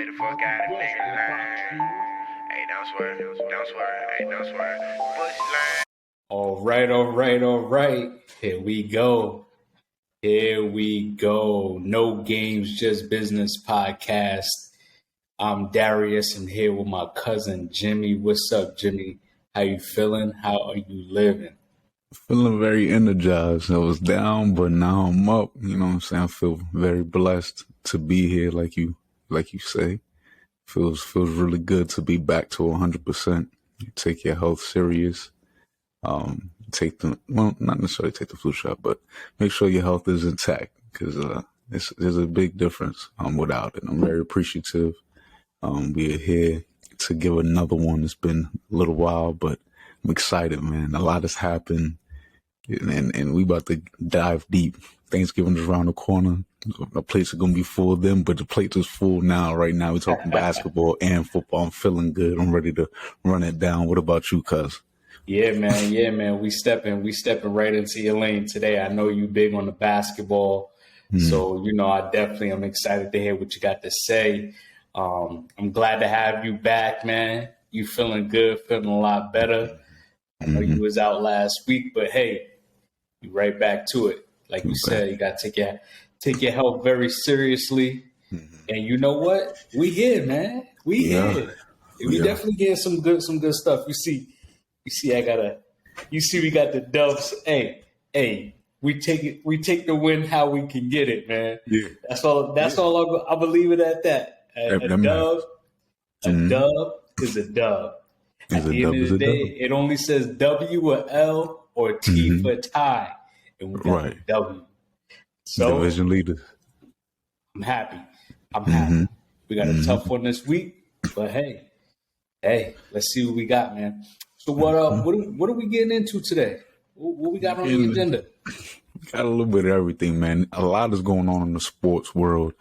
Stay the fuck out of nigga line. Hey, don't swear. Don't swear. Hey, don't swear. Push line. All right. Here we go. No Games, Just Business podcast. I'm Darius and here with my cousin Jimmie. What's up, Jimmie? How you feeling? How are you living? Feeling very energized. I was down, but now I'm up. You know what I'm saying? I feel very blessed to be here, like you say. Feels really good to be back to 100%. Take your health serious. Not necessarily take the flu shot, but make sure your health is intact because there's a big difference without it. I'm very appreciative. We are here to give another one. It's been a little while, but I'm excited, man. A lot has happened, and we about to dive deep. Thanksgiving is around the corner. The plates are going to be full then, but the plate is full now. Right now, we're talking basketball and football. I'm feeling good. I'm ready to run it down. What about you, cuz? Yeah, man. We stepping right into your lane today. I know you big on the basketball, so I definitely am excited to hear what you got to say. I'm glad to have you back, man. You feeling good, feeling a lot better. I know you was out last week, but hey, you right back to it. Like you said, you got to take your health very seriously. And you know what? We here, man. We here. We definitely getting some good stuff. You see, we got the dubs. Hey, we take the win how we can get it, man. Yeah. That's all I believe it at that. A dub is a dub. At the end of the day, it only says W or L or T for tie. And we got a W. So division leaders. I'm happy. We got a tough one this week, but hey, let's see what we got, man. So what are we getting into today? What we got on the agenda? We got a little bit of everything, man. A lot is going on in the sports world.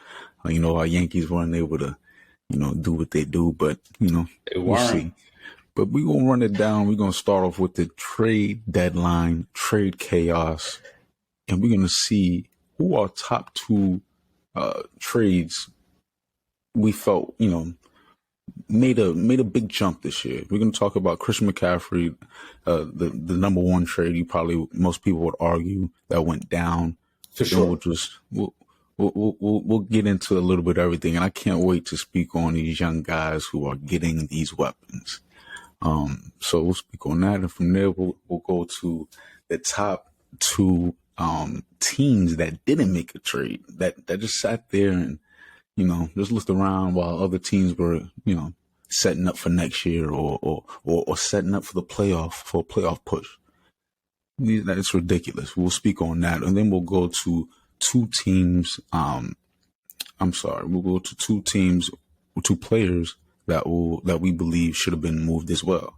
Our Yankees weren't able to, do what they do, but we'll see. But we're going to run it down. We're going to start off with the trade deadline, trade chaos, and we're going to see who our top two trades we felt, made a big jump this year. We're going to talk about Christian McCaffrey, the number one trade. Most people would argue that went down. For sure. We'll get into a little bit of everything, and I can't wait to speak on these young guys who are getting these weapons. So we'll speak on that, and from there we'll go to the top two teams that didn't make a trade, that just sat there and just looked around while other teams were setting up for next year or setting up for a playoff push. That's ridiculous. We'll speak on that, and then we'll go to two teams. We'll go to two players that we believe should have been moved as well.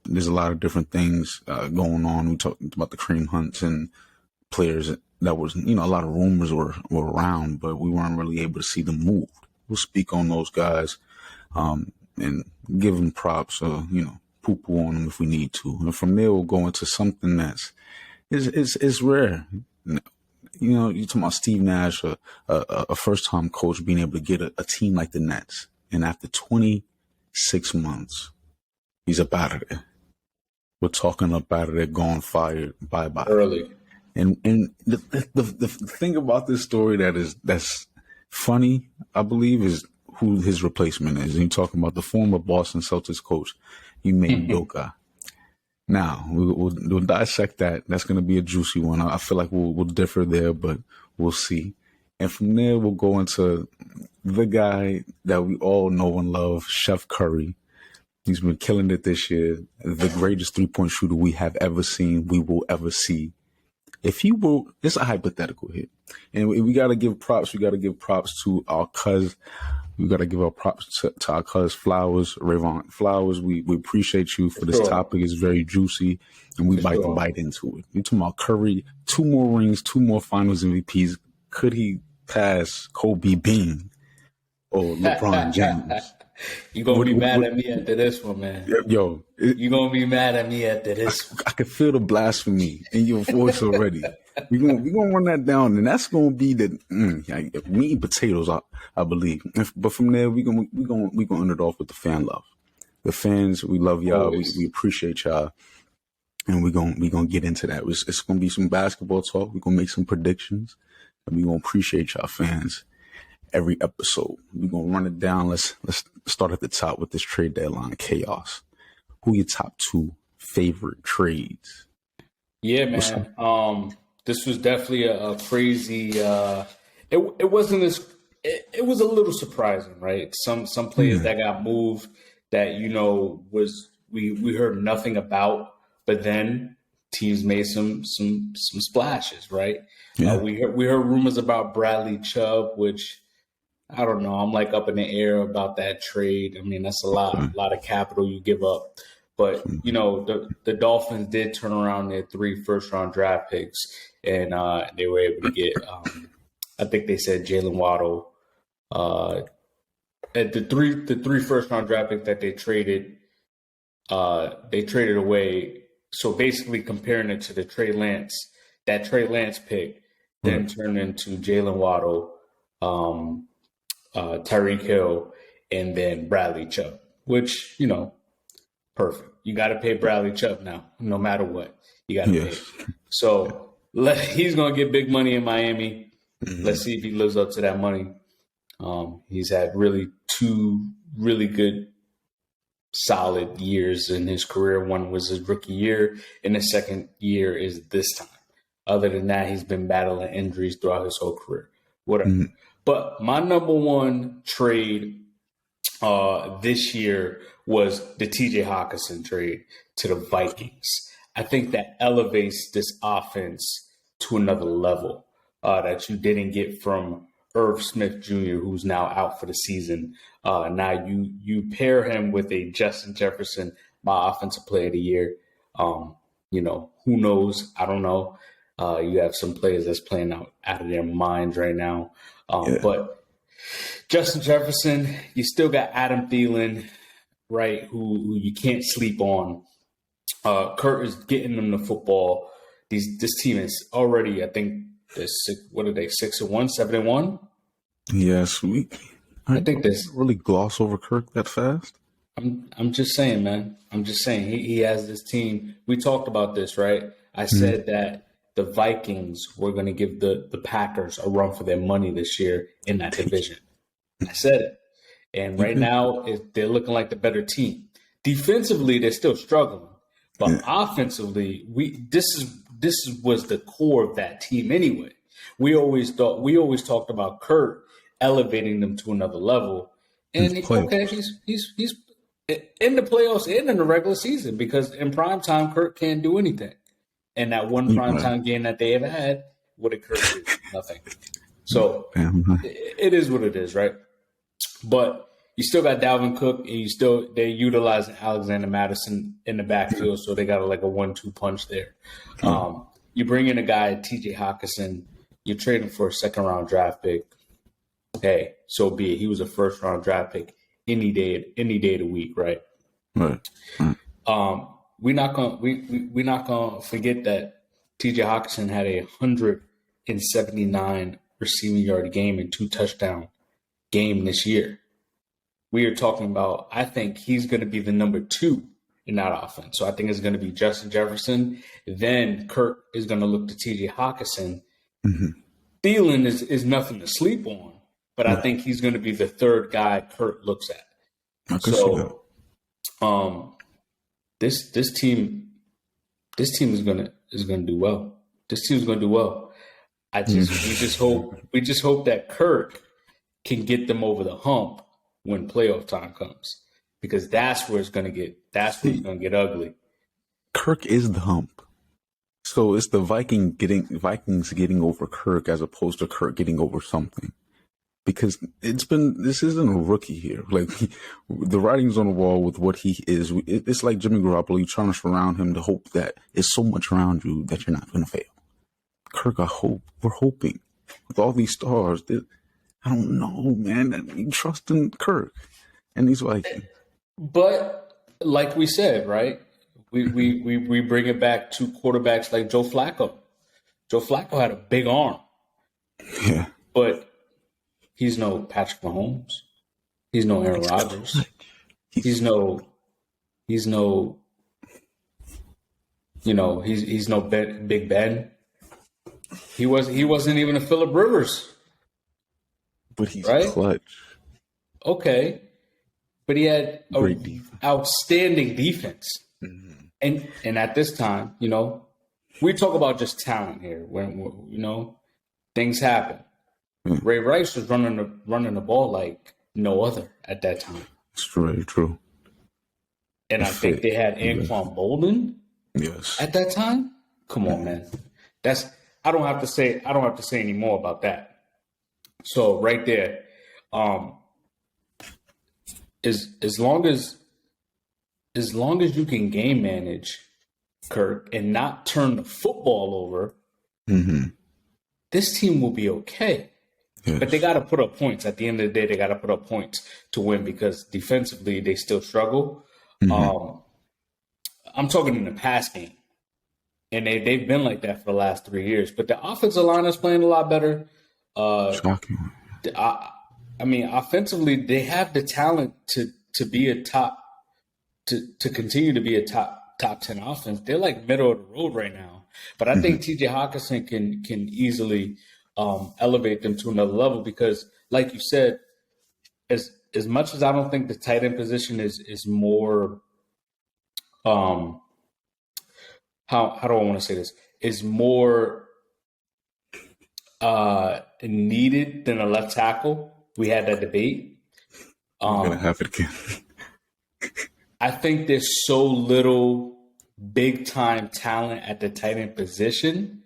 There's a lot of different things going on. We talked about the cream hunts and players that was, a lot of rumors were around, but we weren't really able to see them moved. We'll speak on those guys and give them props, poo-poo on them if we need to. And from there, we'll go into something is rare. You're talking about Steve Nash, a first-time coach being able to get a team like the Nets. And after 26 months, he's up out of there. We're talking up out of there, gone, fired, bye-bye. Early. And the thing about this story that's funny, I believe, is who his replacement is. And you're talking about the former Boston Celtics coach, Ime Udoka. Now, we'll dissect that. That's going to be a juicy one. I feel like we'll differ there, but we'll see. And from there, we'll go into the guy that we all know and love, Steph Curry. He's been killing it this year. The greatest three-point shooter we have ever seen, we will ever see. If he will, it's a hypothetical hit. And we got to give props. We got to give props to our cuz. We got to give our props to our cuz Flowers, Rayvon Flowers. We appreciate you for this topic. It's very juicy, and we bite into it. You're talking about Curry, 2 more rings, 2 more finals MVPs. Could he pass Kobe Bean or LeBron James? You gonna What, be mad what, at me after this one, man. yo, You gonna be mad at me after this one. I can feel the blasphemy in your voice already. We gonna run that down, and that's gonna be the meat and potatoes, I believe. But from there, we gonna end it off with the fan love. The fans, we love y'all. We appreciate y'all, and we gonna get into that. It's gonna be some basketball talk. We're gonna make some predictions, and we gonna appreciate y'all fans every episode. We're gonna run it down. Let's start at the top with this trade deadline chaos. Who your top 2 favorite trades? Yeah, man. This was definitely a crazy. It wasn't as. It was a little surprising, right? Some players that got moved that was we heard nothing about, but then teams made some splashes, right? Yeah. We heard rumors about Bradley Chubb, which I don't know. I'm like up in the air about that trade. I mean, that's a lot of capital you give up. But, the Dolphins did turn around their 3 first-round draft picks, and they were able to get, I think they said Jalen Waddle. At the three first-round draft picks that they traded away. So basically comparing it to the Trey Lance pick then turned into Jalen Waddle, Tyreek Hill, and then Bradley Chubb, which, perfect. You got to pay Bradley Chubb now, no matter what. You got to pay. So he's going to get big money in Miami. Mm-hmm. Let's see if he lives up to that money. He's had really 2 really good, solid years in his career. One was his rookie year, and the second year is this time. Other than that, he's been battling injuries throughout his whole career. Whatever. Mm-hmm. But my number 1 trade this year was the TJ Hawkinson trade to the Vikings. I think that elevates this offense to another level that you didn't get from Irv Smith Jr., who's now out for the season. Now you pair him with a Justin Jefferson, my offensive player of the year. Who knows? I don't know. You have some players that's playing out of their minds right now. But Justin Jefferson, you still got Adam Thielen, right, who you can't sleep on. Kurt is getting them the football. This team is already, I think, what are they, 6-1, 7-1? Yes, I think this really gloss over Kirk that fast. I'm just saying, man. I'm just saying he has this team. We talked about this, right? I said that the Vikings were going to give the Packers a run for their money this year in that division. I said it. And right now, they're looking like the better team. Defensively, they're still struggling. But offensively, this was the core of that team anyway. We always talked about Kurt elevating them to another level. And he's in the playoffs and in the regular season, because in prime time, Kurt can't do anything. And that one primetime game that they have had, what did Kurt do? Nothing. So it is what it is, right? But you still got Dalvin Cook, and they're utilizing Alexander Madison in the backfield, so they got a 1-2 punch there. You bring in a guy, TJ Hawkinson, you trade him for a second-round draft pick. Hey, so be it. He was a first-round draft pick any day of the week, right? Right. We're not gonna forget that TJ Hawkinson had a 179 receiving yard game and 2 touchdown game this year. We are talking about, I think he's going to be the number 2 in that offense. So I think it's going to be Justin Jefferson. Then Kirk is going to look to TJ Hawkinson. Mm-hmm. Thielen is nothing to sleep on, but I think he's going to be the third guy Kirk looks at. This team is gonna do well. This team's gonna do well. We just hope that Kirk can get them over the hump when playoff time comes, because that's where it's gonna get ugly. Kirk is the hump. So it's the Vikings getting over Kirk as opposed to Kirk getting over something. Because this isn't a rookie here. Like, the writing's on the wall with what he is. It's like Jimmy Garoppolo. You're trying to surround him to hope that there's so much around you that you're not going to fail. Kirk, we're hoping with all these stars. I don't know, man. You trust in Kirk. And he's Vikings. But like we said, right? We bring it back to quarterbacks like Joe Flacco. Joe Flacco had a big arm, Yeah. but he's no Patrick Mahomes. He's no Aaron Rodgers. He's no, he's no Big Ben. He wasn't even a Phillip Rivers, But he's right? clutch. Okay, but he had Great defense. outstanding defense, and at this time, we talk about just talent here. When things happen. Ray Rice was running the ball like no other at that time. It's very true. And I think they had Anquan Bolden Yes. at that time. Come on, man. I don't have to say any more about that. So right there, as long as you can game manage, Kirk, and not turn the football over, this team will be okay. Yes. But they got to put up points. At the end of the day, they got to put up points to win because defensively they still struggle. I'm talking in the pass game. And they've been like that for the last 3 years. But the offensive line is playing a lot better. Shocking. I mean, offensively, they have the talent to be a top to continue to be a top 10 offense. They're like middle of the road right now. But I think TJ Hawkinson can easily elevate them to another level because, like you said, as much as I don't think the tight end position is more how do I want to say this? Is more needed than a left tackle. We had that debate. I'm gonna have it again. I think there's so little big time talent at the tight end position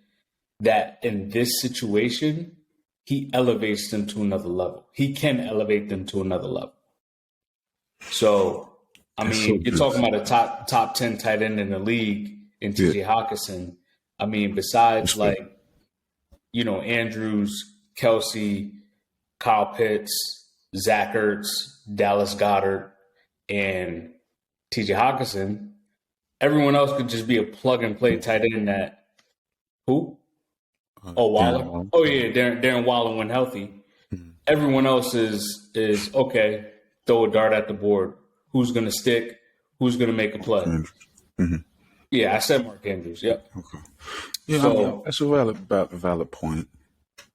that in this situation, he elevates them to another level. He can elevate them to another level. So, I mean, you're talking about a top 10 tight end in the league in TJ Hawkinson. I mean, besides Andrews, Kelsey, Kyle Pitts, Zach Ertz, Dallas Goedert, and TJ Hawkinson, everyone else could just be a plug and play tight end that who? Waller. Oh yeah, Darren Waller when healthy. Everyone else is okay. Throw a dart at the board. Who's going to stick? Who's going to make a play? Yeah, I said Mark Andrews. Yep. Okay. Yeah, So, I mean, that's a valid point.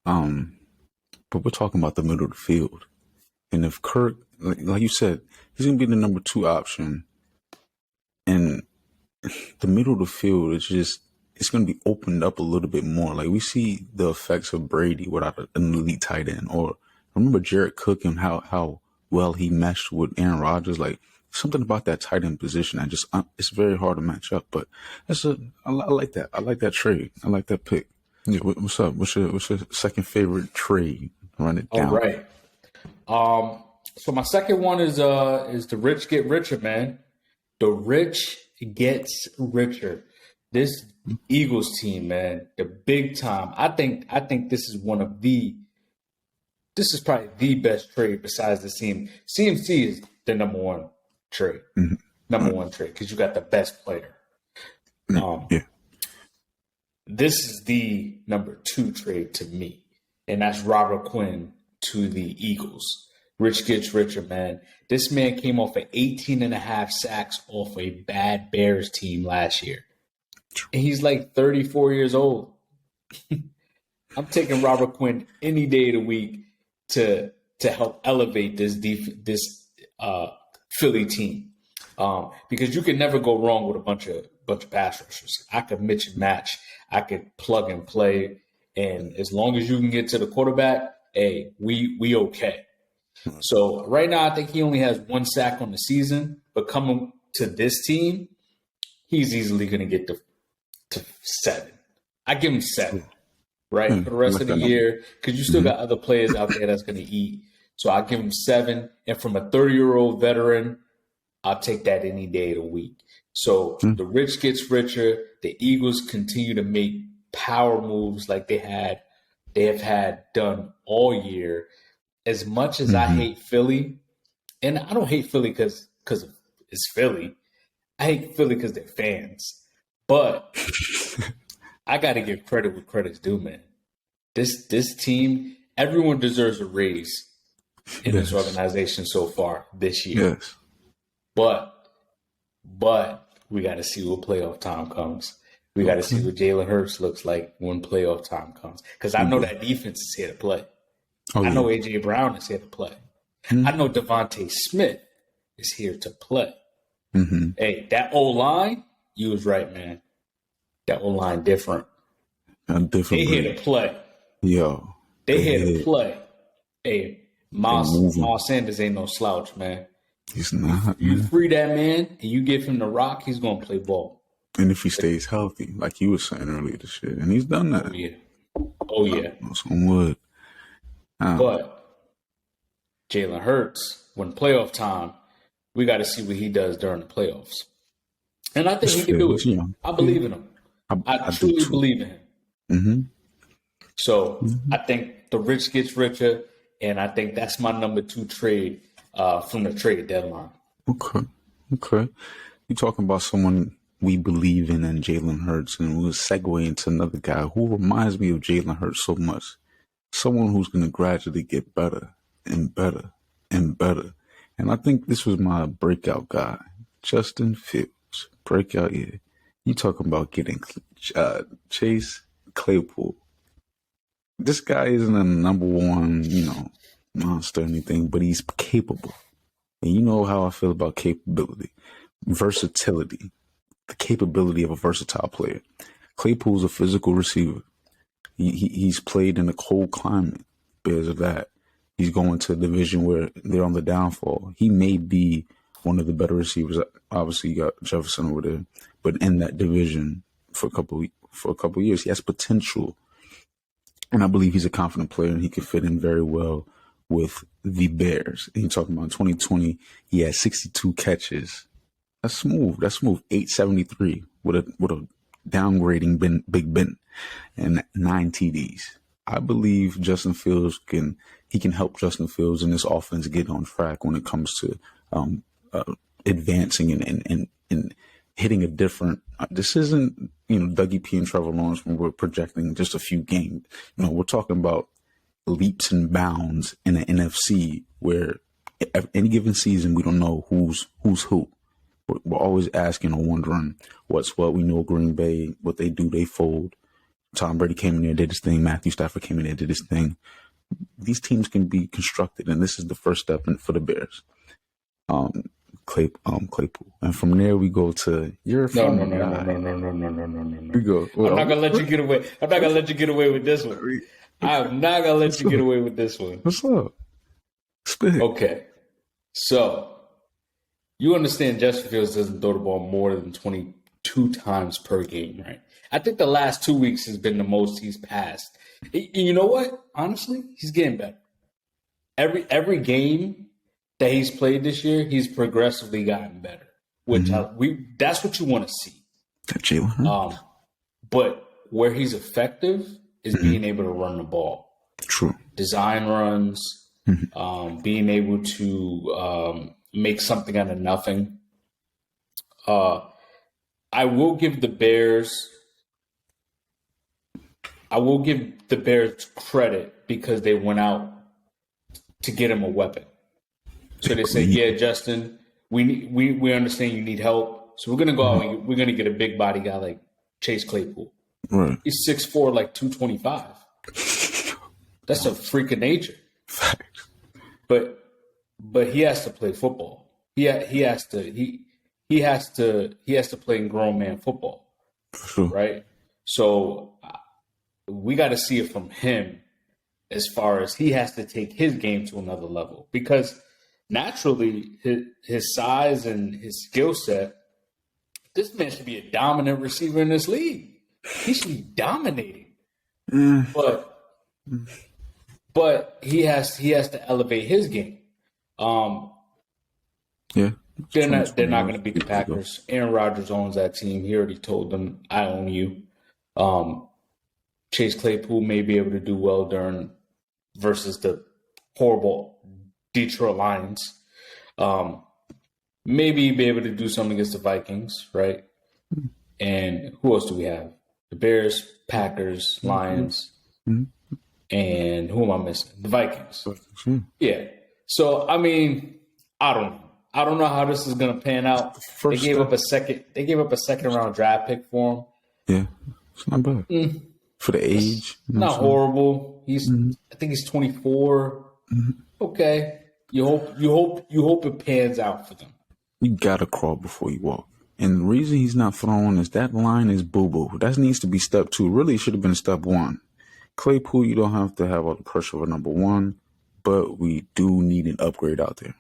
But we're talking about the middle of the field, and if Kirk, like you said, he's going to be the number 2 option, and the middle of the field is just. It's going to be opened up a little bit more. Like we see the effects of Brady without an elite tight end. Or remember Jared Cook and how well he meshed with Aaron Rodgers. Like something about that tight end position. It's very hard to match up. But I like that. I like that trade. I like that pick. Yeah, what's up? What's your second favorite trade? Run it down. all right. So my second one is the rich get richer, man. The rich gets richer. This Eagles team, man, the big time. I think this is this is probably the best trade besides the CMC is the number one trade. Number one trade because you got the best player. This is the number 2 trade to me, and that's Robert Quinn to the Eagles. Rich gets richer, man. This man came off of 18.5 sacks off a bad Bears team last year. And he's like 34 years old. I'm taking Robert Quinn any day of the week to help elevate this Philly team, because you can never go wrong with a bunch of pass rushers. I could mix and match. I could plug and play, and as long as you can get to the quarterback, hey, we okay. So right now, I think he only has 1 sack on the season, but coming to this team, he's easily going to get to 7. I give him 7, right, for the rest of the year, because you still got other players out there that's going to eat. So I give him 7, and from a 30-year-old veteran, I'll take that any day of the week. So the rich gets richer. The Eagles continue to make power moves like they have had done all year. As much as I hate Philly, and I don't hate Philly because it's Philly. I hate Philly because they're fans. But I got to give credit where credit's due, man. This team, everyone deserves a raise in this organization so far this year. Yes. But we got to see when playoff time comes. We got to see what Jalen Hurts looks like when playoff time comes. Because I know that defense is here to play. I know A.J. Brown is here to play. I know Devontae Smith is here to play. Hey, that O-line, you was right, man. That O-line different. They here to play. Yo. They here to play. Hey, Miles Sanders ain't no slouch, man. He's not. You free that man and you give him the rock, he's going to play ball. And if he stays healthy, like you were saying earlier this year, and he's done that. Oh, yeah. Some wood. But Jalen Hurts, when playoff time, we got to see what he does during the playoffs. And I think he can do it. I believe in him. I truly believe in him. So I think the rich gets richer, and I think that's my number 2 trade from the trade deadline. Okay. You're talking about someone we believe in Jalen Hurts, and we'll segue into another guy who reminds me of Jalen Hurts so much. Someone who's going to gradually get better and better and better. And I think this was my breakout guy, Justin Fields. Breakout year. You talking about getting Chase Claypool. This guy isn't a number 1, monster or anything, but he's capable. And you know how I feel about capability. Versatility. The capability of a versatile player. Claypool's a physical receiver. He's played in a cold climate. Bears of that. He's going to a division where they're on the downfall. He may be one of the better receivers. Obviously, you got Jefferson over there, but in that division for a couple of years, he has potential, and I believe he's a confident player and he can fit in very well with the Bears. And you're talking about 2020, he had 62 catches. That's smooth. 873 with a downgrading Big Ben and 9 TDs. I believe Justin Fields can help Justin Fields in this offense get on track when it comes to advancing and hitting a different. This isn't Dougie P and Trevor Lawrence when we're projecting just a few games. We're talking about leaps and bounds in the NFC where any given season we don't know who's who. We're always asking or wondering what's what. We know Green Bay, what they do, they fold. Tom Brady came in there, did his thing. Matthew Stafford came in there, did his thing. These teams can be constructed, and this is the first step for the Bears. Claypool, and from there we go to your no. We go. Well, I'm not gonna let you get away. I'm not gonna let you get away with this one. I'm not gonna let you get away with this one. What's up? Spit. Okay, so you understand Justin Fields doesn't throw the ball more than 22 times per game, right? I think the last 2 weeks has been the most he's passed. You know what? Honestly, he's getting better. Every game that he's played this year, he's progressively gotten better. Which that's what you want to see. That Jalen. But where he's effective is being able to run the ball. True. Design runs, being able to make something out of nothing. I will give the Bears credit because they went out to get him a weapon. So they said, "Yeah, Justin, we understand you need help, so we're gonna go out and we're gonna get a big body guy like Chase Claypool. Right. He's 6'4", like 225. That's a freak of nature. Facts. But he has to play football. He has to play grown man football, Sure. right? So we got to see it from him as far as he has to take his game to another level because naturally his size and his skill set, this man should be a dominant receiver in this league. He should be dominating, but he has to elevate his game. Yeah. They're not going to beat the Packers. Aaron Rodgers owns that team. He already told them, "I own you." Chase Claypool may be able to do well versus the horrible Detroit Lions. Um, maybe be able to do something against the Vikings, right? And who else do we have? The Bears, Packers, Lions, and who am I missing? The Vikings. Yeah. So I mean, I don't know. I don't know how this is going to pan out. They gave up a second round draft pick for him. Yeah, it's not bad for the age. Not horrible. I think he's 24. Okay. You hope it pans out for them. You gotta crawl before you walk. And the reason he's not throwing is that line is boo-boo. That needs to be step 2. Really, it should have been step 1. Claypool, you don't have to have all the pressure of a number 1, but we do need an upgrade out there.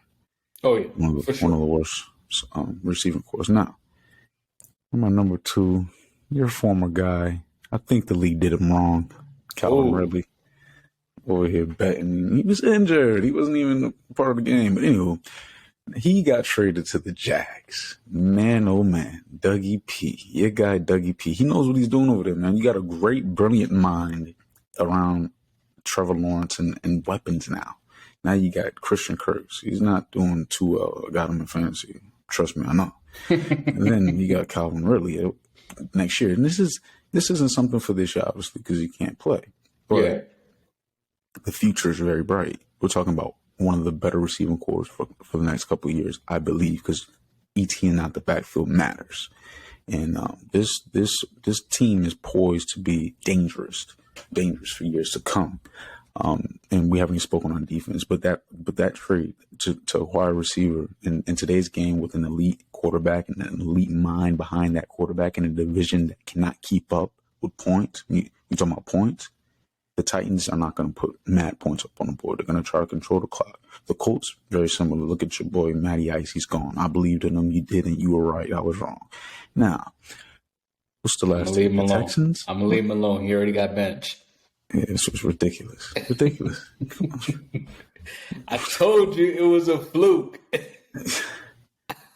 Oh, yeah. One of the worst receiving cores. Now, my number 2, your former guy. I think the league did him wrong. Calvin Ridley over here betting. He was injured. He wasn't even a part of the game. But anyway, he got traded to the Jags. Man, oh man. Dougie P. Your guy, Dougie P. He knows what he's doing over there, man. You got a great, brilliant mind around Trevor Lawrence and weapons now. Now you got Christian Kirk. He's not doing too well. I got him in fantasy. Trust me, I know. And then you got Calvin Ridley next year. And this isn't something for this year, obviously, because he can't play. But the future is very bright. We're talking about one of the better receiving cores for the next couple of years, I believe, because ETN out the backfield matters. And this team is poised to be dangerous for years to come. And we haven't even spoken on defense, but that trade to acquire a receiver in today's game with an elite quarterback and an elite mind behind that quarterback in a division that cannot keep up with points. You talking about points? The Titans are not going to put mad points up on the board. They're going to try to control the clock. The Colts, very similar. Look at your boy, Matty Ice. He's gone. I believed in him. You didn't. You were right. I was wrong. Now, what's the last team? The Texans? I'm going to leave him alone. He already got benched. Yeah, this was ridiculous. Ridiculous. I told you it was a fluke.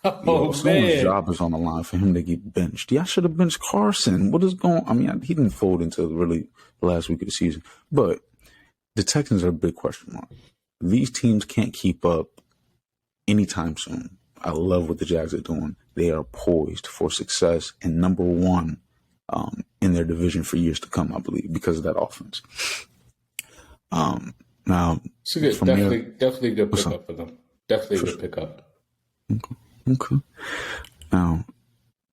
Someone's job is on the line for him to get benched. Y'all should have benched Carson. What is going on? I mean, he didn't fold until really the last week of the season. But the Texans are a big question mark. These teams can't keep up anytime soon. I love what the Jags are doing. They are poised for success and number 1 in their division for years to come, I believe, because of that offense. Now, it's a good, definitely a good pickup for them. Definitely a good pickup. Okay. Now,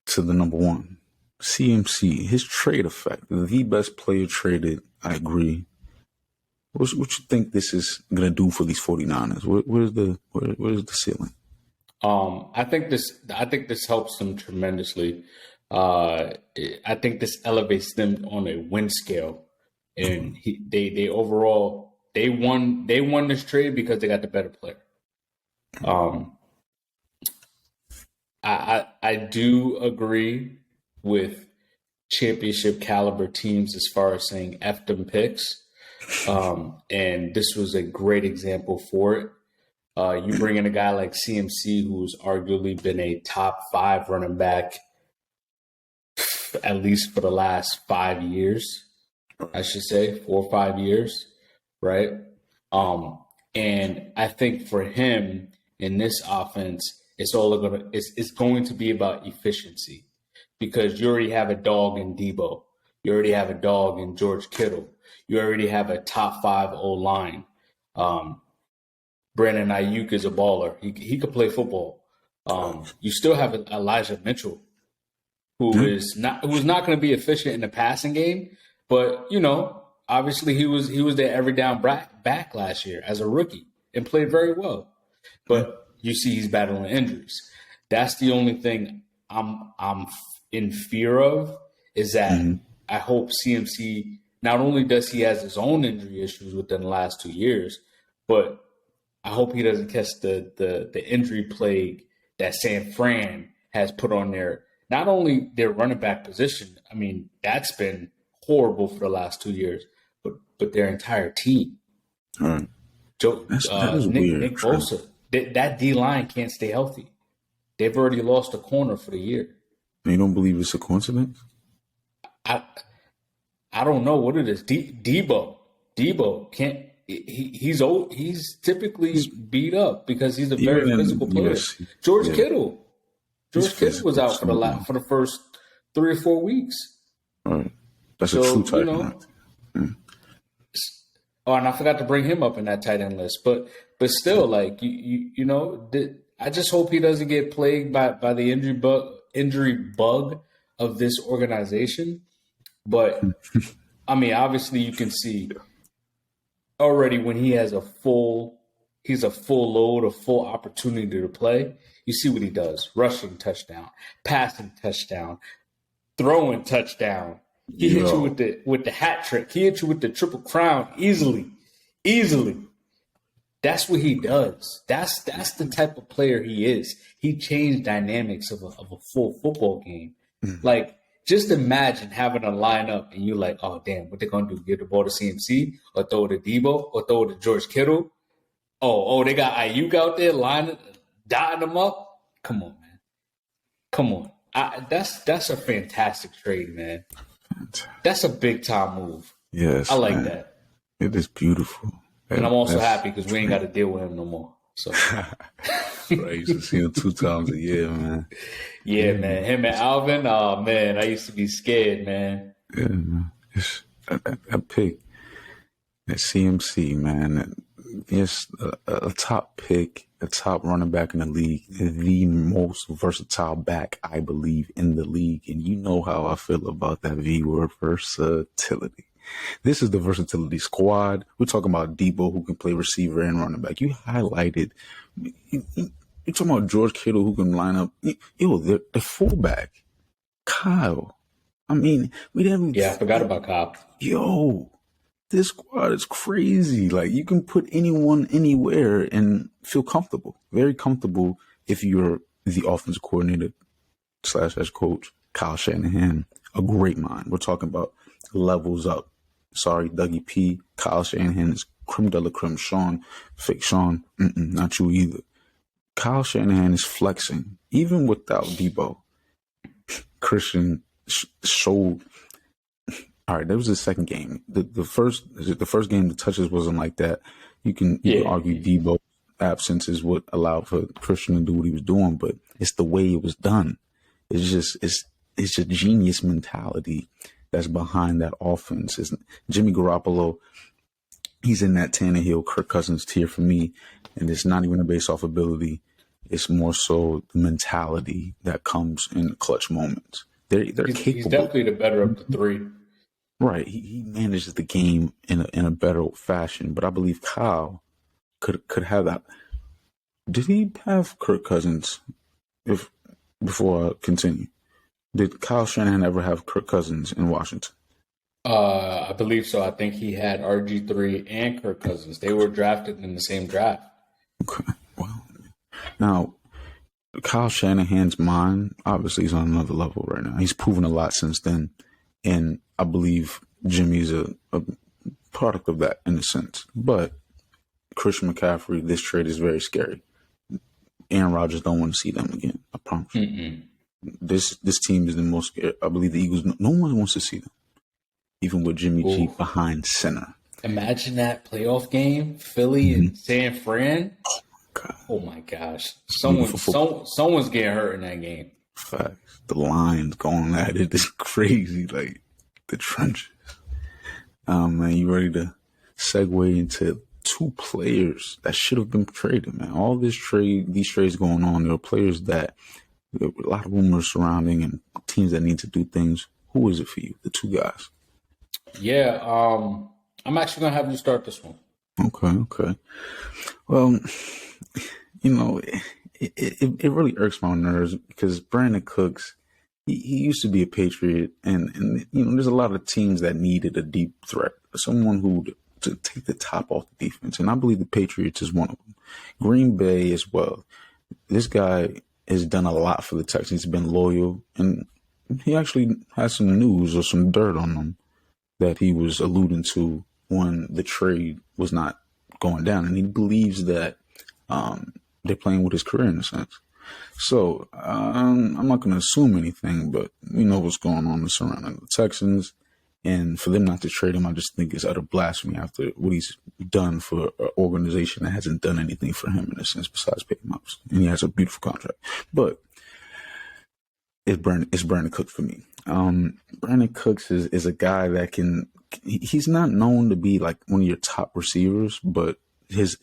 to the number 1, CMC, his trade effect, the best player traded, I agree. What you think this is going to do for these 49ers? Where's the ceiling? I think this helps them tremendously. I think this elevates them on a win scale, and they overall they won this trade because they got the better player. I do agree with championship caliber teams as far as saying F them picks, and this was a great example for it. You bring in a guy like CMC, who's arguably been a top 5 running back at least for the last 5 years, I should say 4 or 5 years, right? And I think for him in this offense, it's going to be about efficiency, because you already have a dog in Debo, you already have a dog in George Kittle, you already have a top 5 O-line. Brandon Ayuk is a baller. He could play football. You still have Elijah Mitchell, who's not going to be efficient in the passing game, but obviously he was the every down back last year as a rookie and played very well. But you see he's battling injuries. That's the only thing I'm in fear of, is that I hope CMC, not only does he has his own injury issues within the last 2 years, but I hope he doesn't catch the injury plague that San Fran has put on not only their running back position. I mean, that's been horrible for the last 2 years, but their entire team. Right. That is Nick, weird. Nick Bosa, that D line can't stay healthy. They've already lost a corner for the year. You don't believe it's a coincidence? I don't know what it is. Debo can't. he's old. He's typically beat up because he's a very Even physical in player. USC, George yeah, Kittle. he's George Kittle was physical. out for the first 3 or 4 weeks. Right. That's a true So, tight end right there. oh, and I forgot to bring him up in that tight end list. But still, like I just hope he doesn't get plagued by the injury bug of this organization. But I mean, obviously, you can see already when he has a full load, a full opportunity to play. You see what he does: rushing touchdown, passing touchdown, throwing touchdown. He hit you with the hat trick. He hit you with the triple crown easily. That's what he does. That's the type of player he is. He changed dynamics of a full football game. Like, just imagine having a lineup and you're like, oh damn, what they gonna do? Give the ball to CMC or throw it to Debo or throw it to George Kittle? Oh, they got Ayuk out there dotting them up. Come on, man. Come on. That's a fantastic trade, man. That's a big time move. Yes, I like man. that. It is beautiful. And I'm also happy because we ain't got to deal with him no more. So I used to see him 2 times a year, man. Yeah, man. Him and Alvin, oh man, I used to be scared, man. Yeah, man. That pick at CMC, man. It's a top pick, a top running back in the league, the most versatile back, I believe, in the league. And you know how I feel about that V word, versatility. This is the versatility squad. We're talking about Debo, who can play receiver and running back. You highlighted. You're talking about George Kittle, who can line up. Yo, the fullback, Kyle. I mean, we didn't. Yeah, I forgot about Kyle. Yo, this squad is crazy. Like, you can put anyone anywhere and feel comfortable, very comfortable if you're the offensive coordinator / head coach, Kyle Shanahan, a great mind. We're talking about levels up. Sorry, Dougie P. Kyle Shanahan is creme de la creme. Fake Sean, not you either. Kyle Shanahan is flexing, even without Debo. Christian showed. All right, that was the second game. The first game, the touches wasn't like that. You can argue Debo's absence is what allowed for Christian to do what he was doing, but it's the way it was done. It's a genius mentality that's behind that offense. It's Jimmy Garoppolo. He's in that Tannehill, Kirk Cousins tier for me, and it's not even based off ability. It's more so the mentality that comes in clutch moments. They're capable. He's definitely the better of the three. Right. He manages the game in a better fashion, but I believe Kyle could have that. Did he have Kirk Cousins? Before I continue, did Kyle Shanahan ever have Kirk Cousins in Washington? I believe so. I think he had RG3 and Kirk Cousins. They were drafted in the same draft. Okay. Well, now Kyle Shanahan's mind obviously is on another level right now. He's proven a lot since then, and I believe Jimmy's a product of that in a sense. But Christian McCaffrey, this trade is very scary. Aaron Rodgers don't want to see them again. I promise. This team is the most scared. I believe the Eagles. No one wants to see them, even with Jimmy G behind center. Imagine that playoff game, Philly and San Fran. Oh my gosh, someone's getting hurt in that game. Facts. The lines going at it is crazy. Like the trenches. Man, you ready to segue into 2 players that should have been traded, man? All these trades going on, there are players that there are a lot of rumors surrounding and teams that need to do things. Who is it for you? The 2 guys. Yeah, I'm actually gonna have you start this one. Okay. Well, it really irks my nerves because Brandon Cooks, he used to be a Patriot, and there's a lot of teams that needed a deep threat, someone who to take the top off the defense, and I believe the Patriots is one of them. Green Bay as well. This guy has done a lot for the Texans. He's been loyal, and he actually has some news or some dirt on him that he was alluding to when the trade was not going down, and he believes that they're playing with his career in a sense. So I'm not going to assume anything, but we know what's going on surrounding the Texans. And for them not to trade him, I just think is utter blasphemy after what he's done for an organization that hasn't done anything for him in a sense besides pay him up. And he has a beautiful contract. But it's Brandon Cooks for me. Brandon Cooks is a guy that he's not known to be like one of your top receivers, but his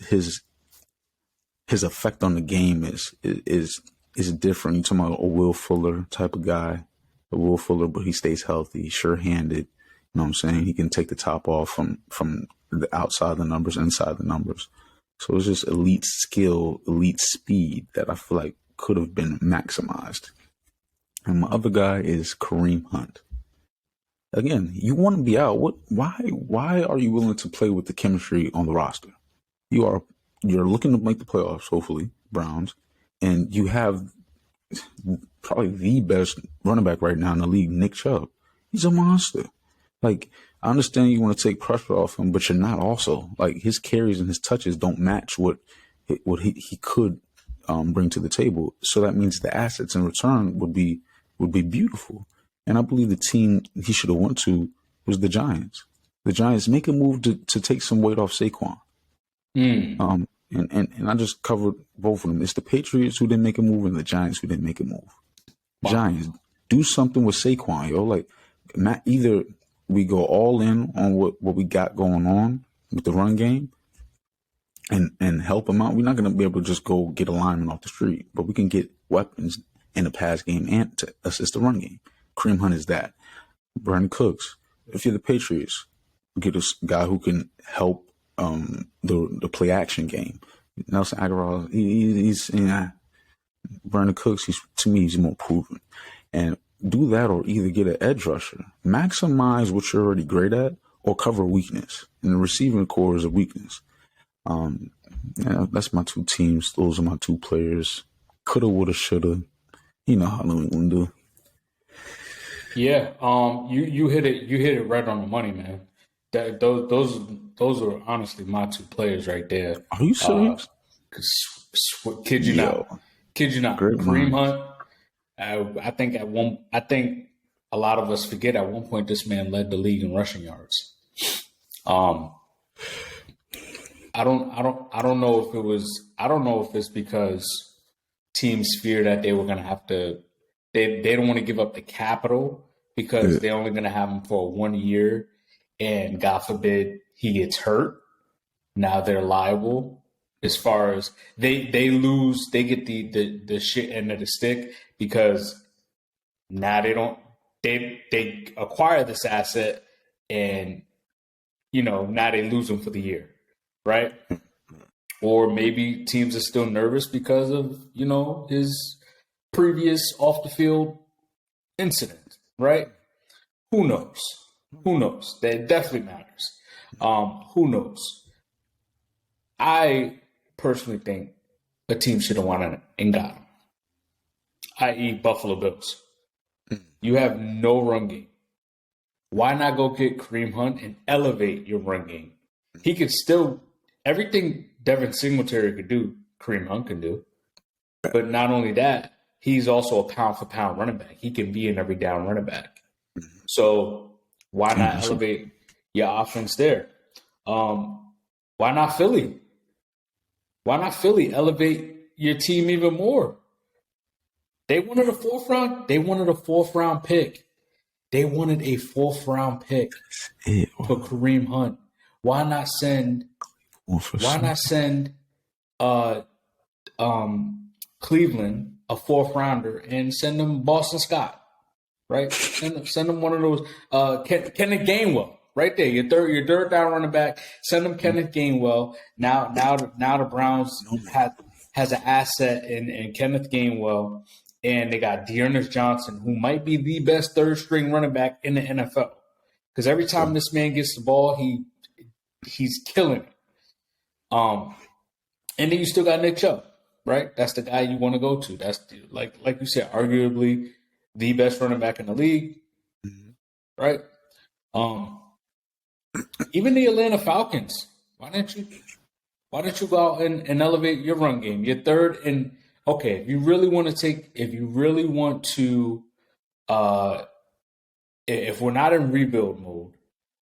effect on the game is different. You're talking about a Will Fuller type of guy, but he stays healthy, sure-handed. You know what I'm saying? He can take the top off from the outside the numbers, inside the numbers. So it's just elite skill, elite speed that I feel like could have been maximized. And my other guy is Kareem Hunt. Again, you want to be out. Why are you willing to play with the chemistry on the roster? You're looking to make the playoffs, hopefully, Browns, and you have probably the best running back right now in the league, Nick Chubb. He's a monster. Like, I understand you want to take pressure off him, but you're not also. Like, his carries and his touches don't match what he could bring to the table. So that means the assets in return would be beautiful. And I believe the team he should have went to was the Giants. The Giants make a move to take some weight off Saquon. And I just covered both of them. It's the Patriots who didn't make a move and the Giants who didn't make a move. Wow. Giants, do something with Saquon, yo. Like, either we go all in on what we got going on with the run game and help him out. We're not going to be able to just go get a lineman off the street, but we can get weapons in the pass game and to assist the run game. Kareem Hunt is that. Brandon Cooks, if you're the Patriots, get a guy who can help the play action game. Nelson Aguilar, he's Brandon Cooks, to me, he's more proven. And do that or either get an edge rusher. Maximize what you're already great at or cover weakness. And the receiving core is a weakness. That's my two teams. Those are my two players. Coulda, woulda, shoulda. You know how New England do. Yeah, you hit it right on the money, man. Those are honestly my two players right there. Are you serious? Kid you not. Great Kareem Hunt. I think a lot of us forget at one point this man led the league in rushing yards. I don't know if it's because teams fear that they were going to have to. They don't want to give up the capital because they're only going to have him for 1 year, and God forbid he gets hurt. Now they're liable as far as they lose. They get the shit end of the stick because now they acquire this asset and now they lose him for the year, right? Or maybe teams are still nervous because of his previous off the field incident, right? Who knows? That definitely matters. Who knows? I personally think a team should have won and got him, i.e. Buffalo Bills. You have no run game. Why not go get Kareem Hunt and elevate your run game? He could still everything Devin Singletary could do, Kareem Hunt can do. But not only that, he's also a pound-for-pound running back. He can be an every down running back. So why not elevate your offense there? Why not Philly? Why not Philly elevate your team even more? They wanted a fourth round pick. They wanted a fourth round pick for Kareem Hunt. Why not send Cleveland a fourth rounder and send them Boston Scott, right? Send them one of those Kenneth Gainwell, right there. Your third down running back. Send them Kenneth Gainwell. Now the Browns has an asset in Kenneth Gainwell, and they got Dearness Johnson, who might be the best third string running back in the NFL. Because every time this man gets the ball, he's killing it. And then you still got Nick Chubb. Right, that's the guy you want to go to. That's like you said, arguably the best running back in the league. Right. Even the Atlanta Falcons. Why don't you go out and elevate your run game? Your third and okay. If you really want to if we're not in rebuild mode,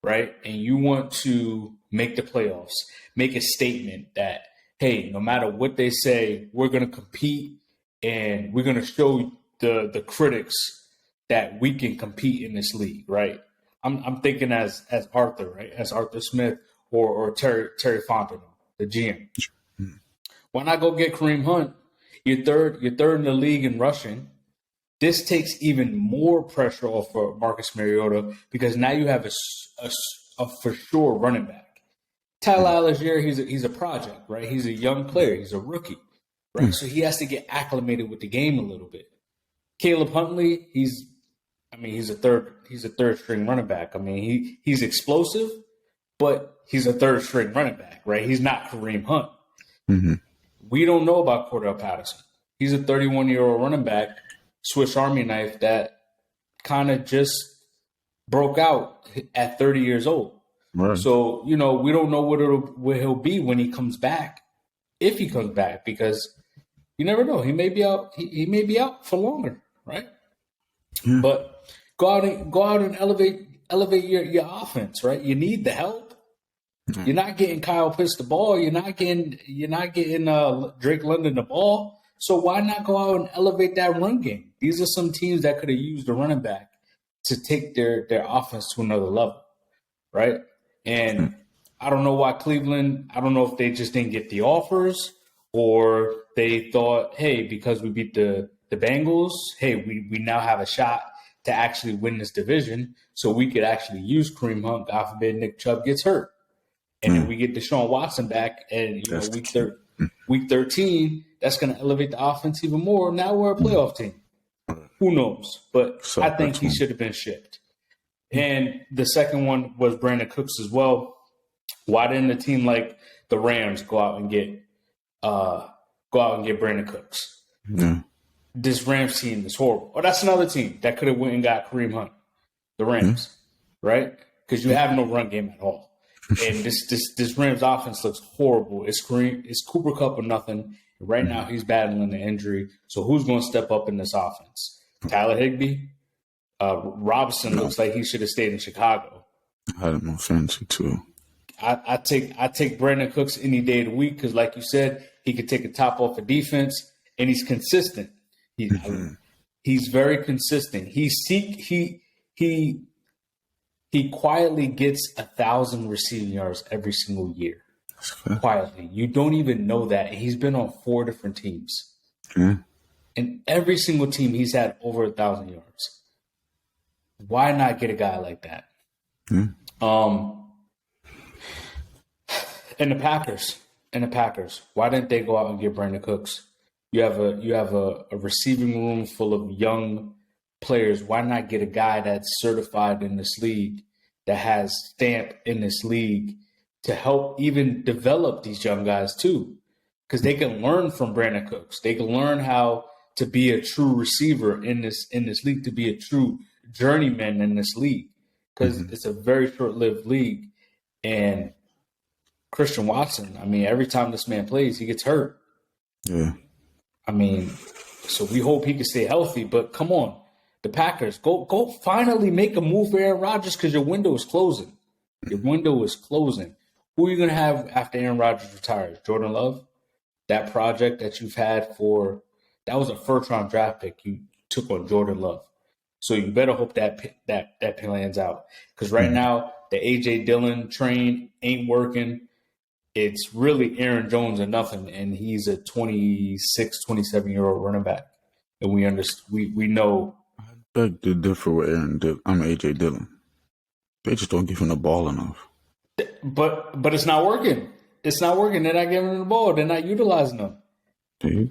right, and you want to make the playoffs, make a statement that, hey, no matter what they say, we're going to compete and we're going to show the critics that we can compete in this league, right? I'm thinking as Arthur, right, as Arthur Smith or Terry Fontenot, the GM. Why not go get Kareem Hunt? You're third in the league in rushing. This takes even more pressure off for Marcus Mariota because now you have a for sure running back. Tyler Algier, he's a project, right? He's a young player. He's a rookie, right? So he has to get acclimated with the game a little bit. Caleb Huntley, he's a third string running back. I mean, he's explosive, but he's a third string running back, right? He's not Kareem Hunt. Mm-hmm. We don't know about Cordell Patterson. He's a 31-year-old running back, Swiss Army knife that kind of just broke out at 30 years old. Right. So, we don't know what he'll be when he comes back, if he comes back, because you never know. He may be out. He may be out for longer, right? Yeah. But go out and elevate your offense, right? You need the help. Mm-hmm. You're not getting Kyle Pitts the ball. You're not getting Drake London the ball. So why not go out and elevate that run game? These are some teams that could have used a running back to take their offense to another level, right? And I don't know why Cleveland, I don't know if they just didn't get the offers or they thought, hey, because we beat the Bengals, hey, we now have a shot to actually win this division so we could actually use Kareem Hunt, God forbid Nick Chubb gets hurt. And then we get Deshaun Watson back and week 13, that's going to elevate the offense even more. Now we're a playoff team. Who knows? But I think he should have been shipped. And the second one was Brandon Cooks as well. Why didn't a team like the Rams go out and get Brandon Cooks? Yeah. This Rams team is horrible. Oh, that's another team that could have went and got Kareem Hunt. The Rams, right? Because you have no run game at all. And this Rams offense looks horrible. It's Cooper Kupp or nothing. Right now he's battling the injury. So who's going to step up in this offense? Tyler Higbee? Robinson looks like he should have stayed in Chicago. I had him on fantasy too. I take Brandon Cooks any day of the week because, like you said, he could take a top off of defense and he's consistent. He's very consistent. He quietly gets 1,000 receiving yards every single year. Quietly. You don't even know that. He's been on 4 different teams. Yeah. And every single team he's had over 1,000 yards. Why not get a guy like that? Yeah. And the Packers. Why didn't they go out and get Brandon Cooks? You have a receiving room full of young players. Why not get a guy that's certified in this league, that has stamp in this league, to help even develop these young guys too? Because they can learn from Brandon Cooks. They can learn how to be a true receiver in this league, to be a true journeyman in this league. Because it's a very short-lived league. And Christian Watson, I mean, every time this man plays, he gets hurt. Yeah. I mean, so we hope he can stay healthy. But come on, the Packers, go finally make a move for Aaron Rodgers because your window is closing. Your window is closing. Who are you going to have after Aaron Rodgers retires? Jordan Love? That project that you've had that was a first-round draft pick you took on Jordan Love. So you better hope that plans out. Because right now, the A.J. Dillon train ain't working. It's really Aaron Jones and nothing, and he's a 26, 27-year-old running back. And we know. I beg to differ with A.J. Dillon. They just don't give him the ball enough. But it's not working. It's not working. They're not giving him the ball. They're not utilizing them. There you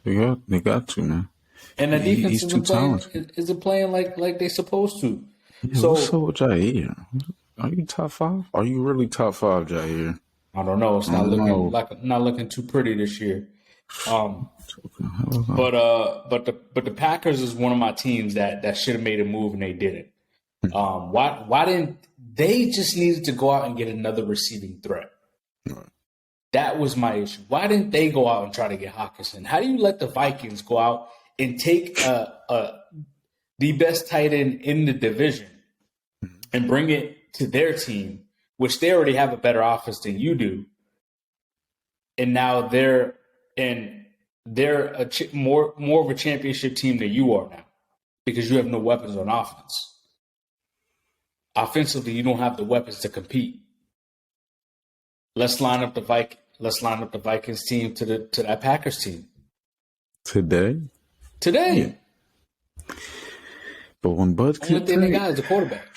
go. They got to, man. And the defense isn't playing like they're supposed to. Yeah, so what's up with Jair? Are you top 5? Are you really top 5, Jair? I don't know. It's not looking too pretty this year. But the Packers is one of my teams that should have made a move and they didn't. Why didn't they just needed to go out and get another receiving threat? Right. That was my issue. Why didn't they go out and try to get Hockenson? How do you let the Vikings go out and take the best tight end in the division and bring it to their team, which they already have a better offense than you do, and now they're more of a championship team than you are now because you have no weapons on offense. Offensively, you don't have the weapons to compete. Let's line up the Vikings team to that Packers team Today. Yeah. But when Bud only thing they got is the quarterback.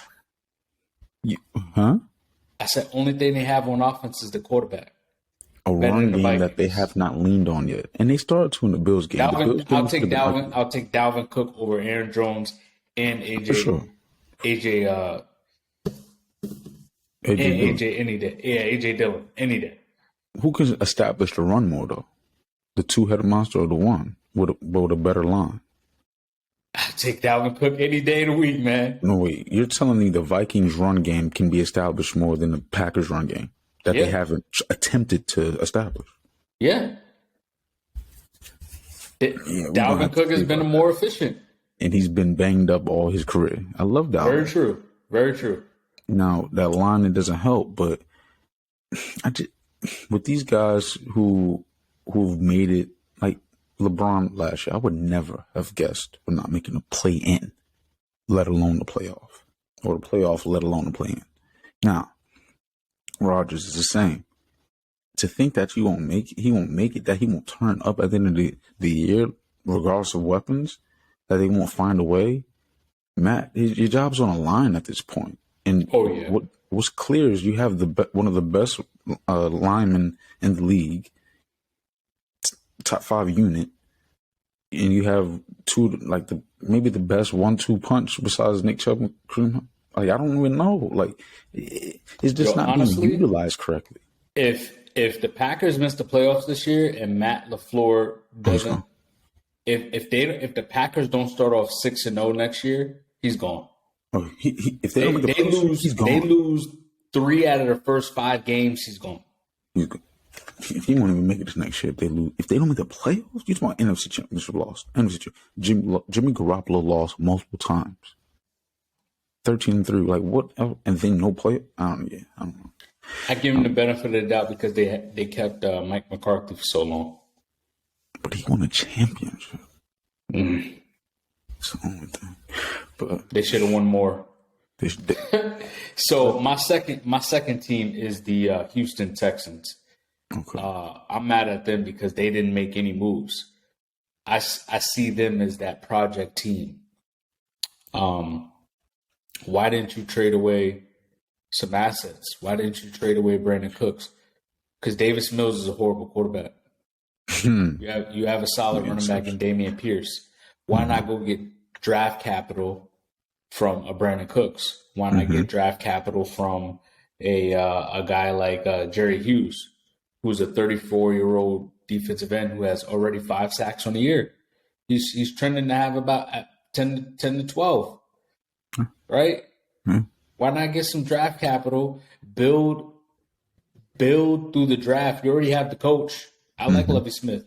Huh? I said only thing they have on offense is the quarterback. A run game that they have not leaned on yet, and they started to in the Bills game. I'll take Dalvin Cook over Aaron Jones and AJ. For sure. AJ any day. Yeah, AJ Dillon any day. Who can establish the run more though? The two-headed monster or the one with a better line? I take Dalvin Cook any day of the week, man. No, wait. You're telling me the Vikings run game can be established more than the Packers run game that they haven't attempted to establish? Yeah. Dalvin Cook has been more efficient. And he's been banged up all his career. I love Dalvin. Very true. Very true. Now, that line, it doesn't help, but with these guys who've made it, like LeBron last year, I would never have guessed we're not making a play-in, let alone the playoff, or the playoff, let alone the play-in. Now, Rodgers is the same. To think that he won't make it, that he won't turn up at the end of the year, regardless of weapons, that they won't find a way. Matt, your job's on a line at this point. And what's clear is you have one of the best linemen in the league, top 5 unit, and you have maybe the best 1-2 punch besides Nick Chubb and Kareem. Like, I don't even know. Like, it's just not being utilized correctly. If the Packers miss the playoffs this year and Matt LaFleur doesn't, if the Packers don't start off 6-0 next year, he's gone. Oh, if they don't make the playoffs, he's gone. They lose 3 out of the first 5 games, he's gone. He won't even make it this next year if they lose. If they don't make the playoffs, you talking about NFC Championship loss. NFC Jimmy Garoppolo lost multiple times. 13-3, like what? And then no play. I don't know. I give him the benefit of the doubt because they kept Mike McCarthy for so long. But he won a championship. Mm. It's the only thing. But they should have won more. So my second team is the Houston Texans. Okay. I'm mad at them because they didn't make any moves. I see them as that project team. Why didn't you trade away some assets? Why didn't you trade away Brandon Cooks? Because Davis Mills is a horrible quarterback. You have a solid running back in Dameon Pierce. Why not go get draft capital from a Brandon Cooks? Why not get draft capital from a guy like Jerry Hughes, who's a 34-year-old defensive end who has already 5 sacks on the year? He's trending to have about 10 to 12, right? Why not get some draft capital, build through the draft? You already have the coach. I like Lovie Smith.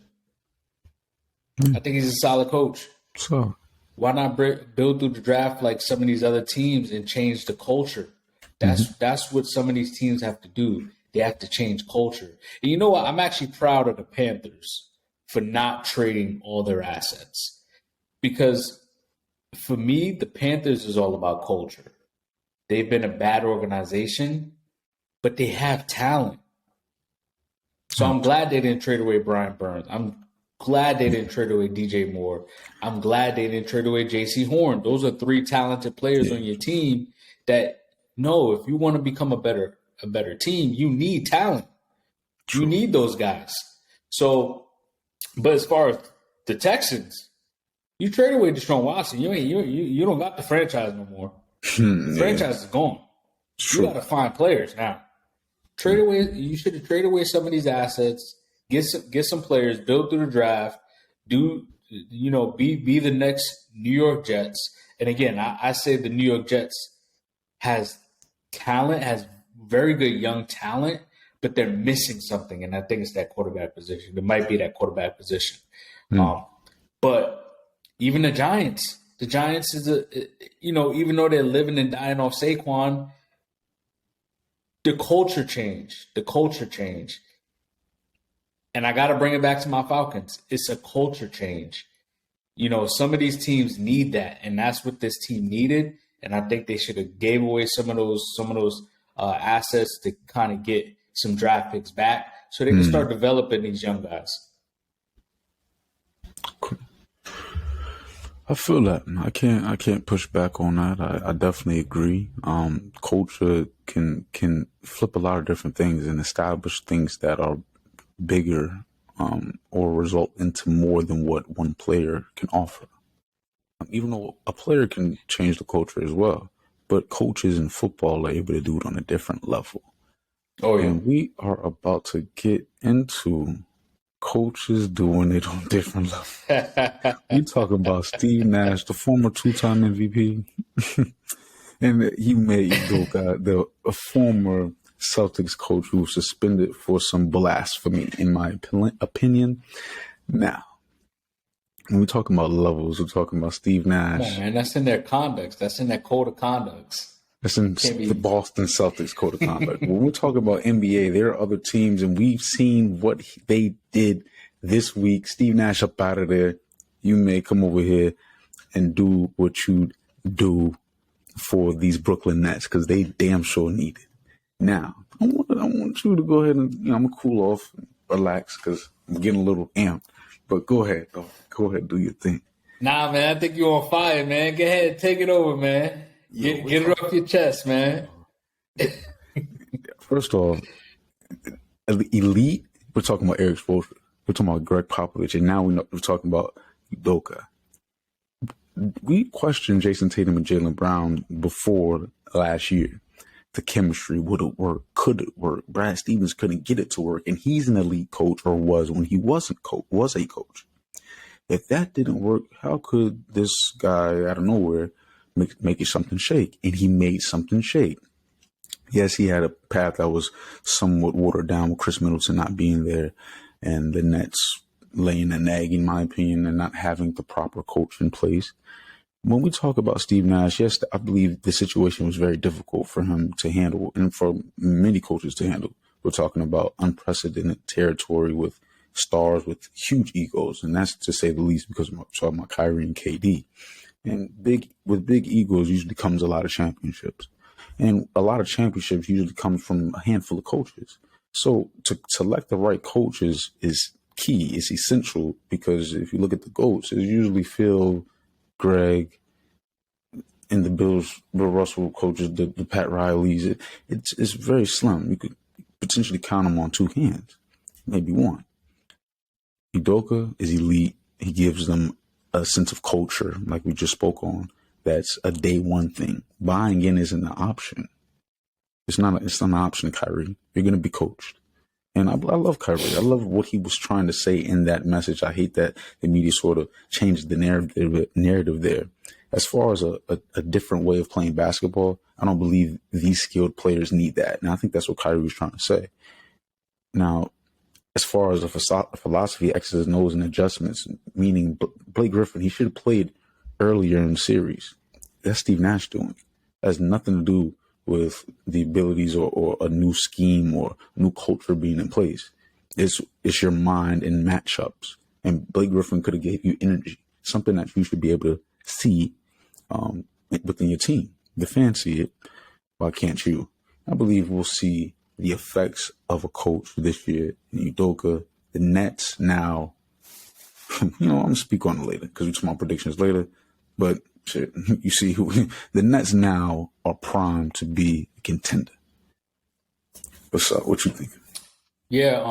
I think he's a solid coach. So why not build through the draft like some of these other teams and change the culture? That's what some of these teams have to do. They have to change culture. And you know what? I'm actually proud of the Panthers for not trading all their assets. Because for me, the Panthers is all about culture. They've been a bad organization, but they have talent. So I'm glad they didn't trade away Brian Burns. I'm glad they didn't trade away DJ Moore. I'm glad they didn't trade away JC Horn. Those are 3 talented players on your team that know if you want to become a better team, you need talent. You need those guys. So, but as far as the Texans, you trade away Deshaun Watson. You don't got the franchise no more. The franchise is gone. You got to find players now. Trade away. You should have traded away some of these assets. Get some players. Build through the draft. Be the next New York Jets. And again, I say the New York Jets has talent, has very good young talent, but they're missing something, and I think it's that quarterback position. It might be that quarterback position. But even the Giants The Giants is even though they're living and dying off Saquon, the culture changed. And I got to bring it back to my Falcons. It's a culture change. Some of these teams need that, and that's what this team needed. And I think they should have gave away some of those assets to kind of get some draft picks back, so they can start developing these young guys. I feel that. I can't push back on that. I definitely agree. Culture can flip a lot of different things and establish things that are bigger, or result into more than what one player can offer. Even though a player can change the culture as well, but coaches in football are able to do it on a different level. Oh yeah. And we are about to get into coaches doing it on different levels. We talking about Steve Nash, the former 2-time MVP, and he made a former Celtics coach who was suspended for some blasphemy, in my opinion. Now, when we're talking about levels, we're talking about Steve Nash. Man, that's in their conducts. That's in their code of conducts. That's in the Boston Celtics code of conduct. When we're talking about NBA, there are other teams, and we've seen what they did this week. Steve Nash up out of there. You may come over here and do what you do for these Brooklyn Nets, because they damn sure need it. Now, I want you to go ahead and, I'm going to cool off and relax, because I'm getting a little amped. But go ahead, though. Go ahead, do your thing. Nah, man, I think you're on fire, man. Go ahead, take it over, man. Get it off your chest, man. First off, elite, we're talking about Eric Spoelstra. We're talking about Greg Popovich, and now we're talking about Udoka. We questioned Jason Tatum and Jaylen Brown before last year. The chemistry, would it work? Could it work? Brad Stevens couldn't get it to work, and he's an elite coach, or was when he was a coach. If that didn't work, how could this guy out of nowhere make it something shake? And he made something shake. Yes, he had a path that was somewhat watered down with Chris Middleton not being there, and the Nets laying an egg, in my opinion, and not having the proper coach in place. When we talk about Steve Nash, yes, I believe the situation was very difficult for him to handle, and for many coaches to handle. We're talking about unprecedented territory with stars with huge egos, and that's to say the least, because we're talking about Kyrie and KD. And with big egos usually comes a lot of championships. And a lot of championships usually come from a handful of coaches. So to select the right coaches is key, it's essential, because if you look at the GOATs, it's usually Phil, Greg, and the Bill Russell coaches, the Pat Rileys. It's very slim. You could potentially count them on two hands, maybe one. Udoka is elite. He gives them a sense of culture, like we just spoke on. That's a day one thing. Buying in isn't an option. It's not an option, Kyrie. You're going to be coached. And I love Kyrie. I love what he was trying to say in that message. I hate that the media sort of changed the narrative there. As far as a different way of playing basketball, I don't believe these skilled players need that. And I think that's what Kyrie was trying to say. Now, as far as a philosophy, X's and O's and adjustments, meaning Blake Griffin, he should have played earlier in the series. That's Steve Nash doing. That has nothing to do with the abilities or a new scheme or new culture being in place. It's your mind and matchups. And Blake Griffin could have gave you energy, something that you should be able to see within your team. The fans see it. Why can't you? I believe we'll see the effects of a coach this year in Udoka. The Nets now, I'm going to speak on it later because we'll talk about predictions later. But shit, you see the Nets now are primed to be a contender. What's up? What you think? Yeah,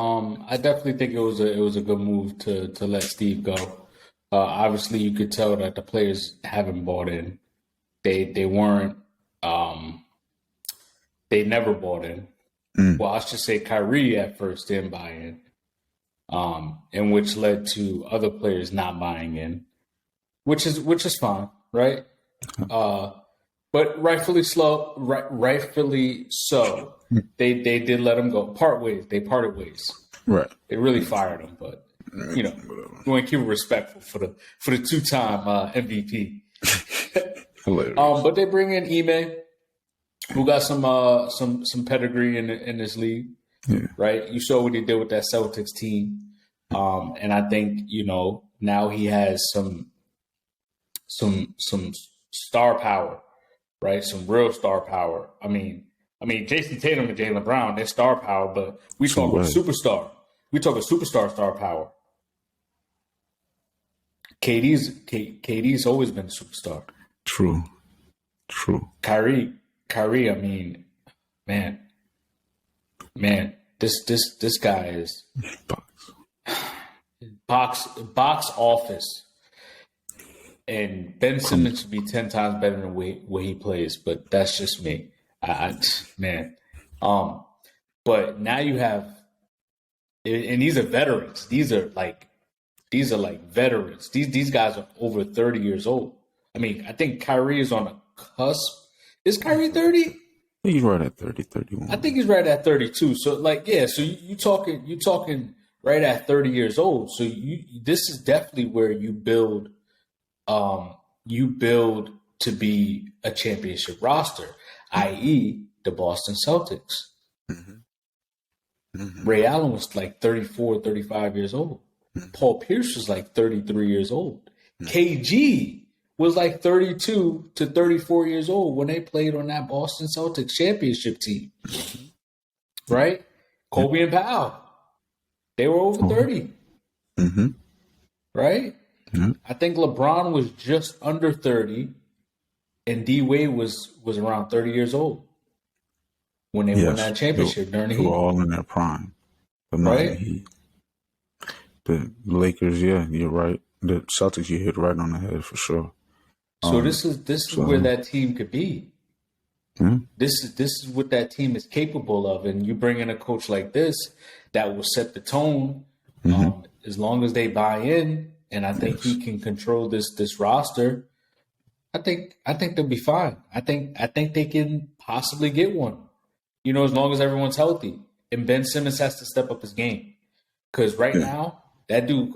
I definitely think it was a good move to let Steve go. Obviously, you could tell that the players haven't bought in. They weren't. They never bought in. Well, I should say Kyrie at first didn't buy in, and which led to other players not buying in, which is fine, right? But rightfully so. They did let him go. They parted ways. Right. They really fired him, but you want to keep it respectful for the 2-time MVP. Hilarious. But they bring in Ime, who got some pedigree in this league, right? You saw what he did with that Celtics team, and I think now he has some star power, right? Some real star power. I mean, Jason Tatum and Jaylen Brown, they're star power, but we talk about superstar. We talk about superstar star power. KD's always been a superstar. True. Kyrie. I mean, man, this guy is box office. And Ben Simmons should be 10 times better than where he plays, but that's just me. Man. But now you have, and these are veterans. These are like veterans. These guys are over 30 years old. I mean, I think Kyrie is on a cusp. Is Kyrie 30? I think he's right at 30, 31. I think he's right at 32. So so you talking right at 30 years old. So this is definitely where you build to be a championship roster, i.e. the Boston Celtics. Ray Allen was like 34, 35 years old. Paul Pierce was like 33 years old. KG was like 32 to 34 years old when they played on that Boston Celtics championship team. Right? Kobe and Powell, they were over 30. Right? I think LeBron was just under 30, and D Wade was around 30 years old when they won that championship during the Heat. They were all in their prime. Right? The Lakers, yeah, you're right. The Celtics, you hit right on the head for sure. So this is where that team could be. This is what that team is capable of, and you bring in a coach like this that will set the tone. As long as they buy in, and I think he can control this roster. I think they'll be fine. I think they can possibly get one. As long as everyone's healthy, and Ben Simmons has to step up his game, because right now that dude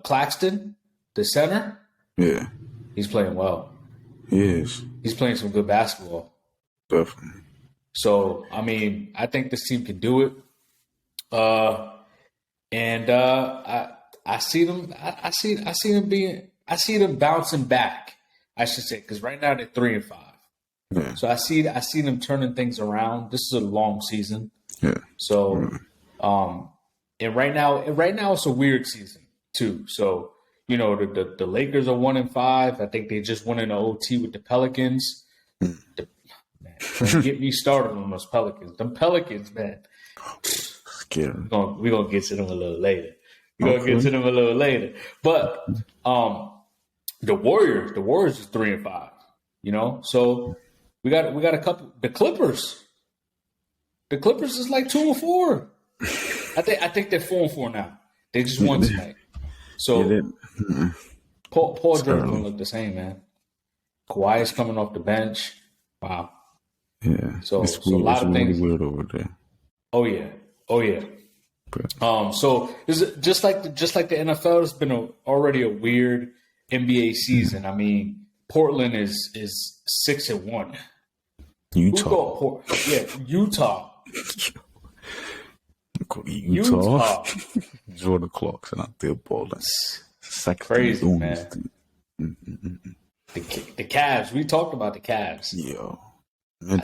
Claxton, the center, he's playing well. He is. He's playing some good basketball. Definitely. So I mean, I think this team can do it. I see them. I see them bouncing back. I should say, because right now they're 3-5. Yeah. So I see them turning things around. This is a long season. Yeah. So, and right now it's a weird season too. So the Lakers are 1-5. I think they just won in an OT with the Pelicans. Man, don't get me started on those Pelicans. Them Pelicans, man. Scary. We're gonna get to them a little later. But the Warriors is 3-5. So we got a couple. The Clippers is like 2-4. I think they're 4-4 now. They just won tonight. So Paul George don't look the same, man. Kawhi is coming off the bench. Wow. Yeah. So it's a lot of things. Weird over there. Oh yeah. So is it just like the NFL? It's been already a weird NBA season. I mean, Portland is 6-1. Utah. Utah. Jordan Clarkson out there balling. Crazy, man. The Cavs. We talked about the Cavs. Yo. Man,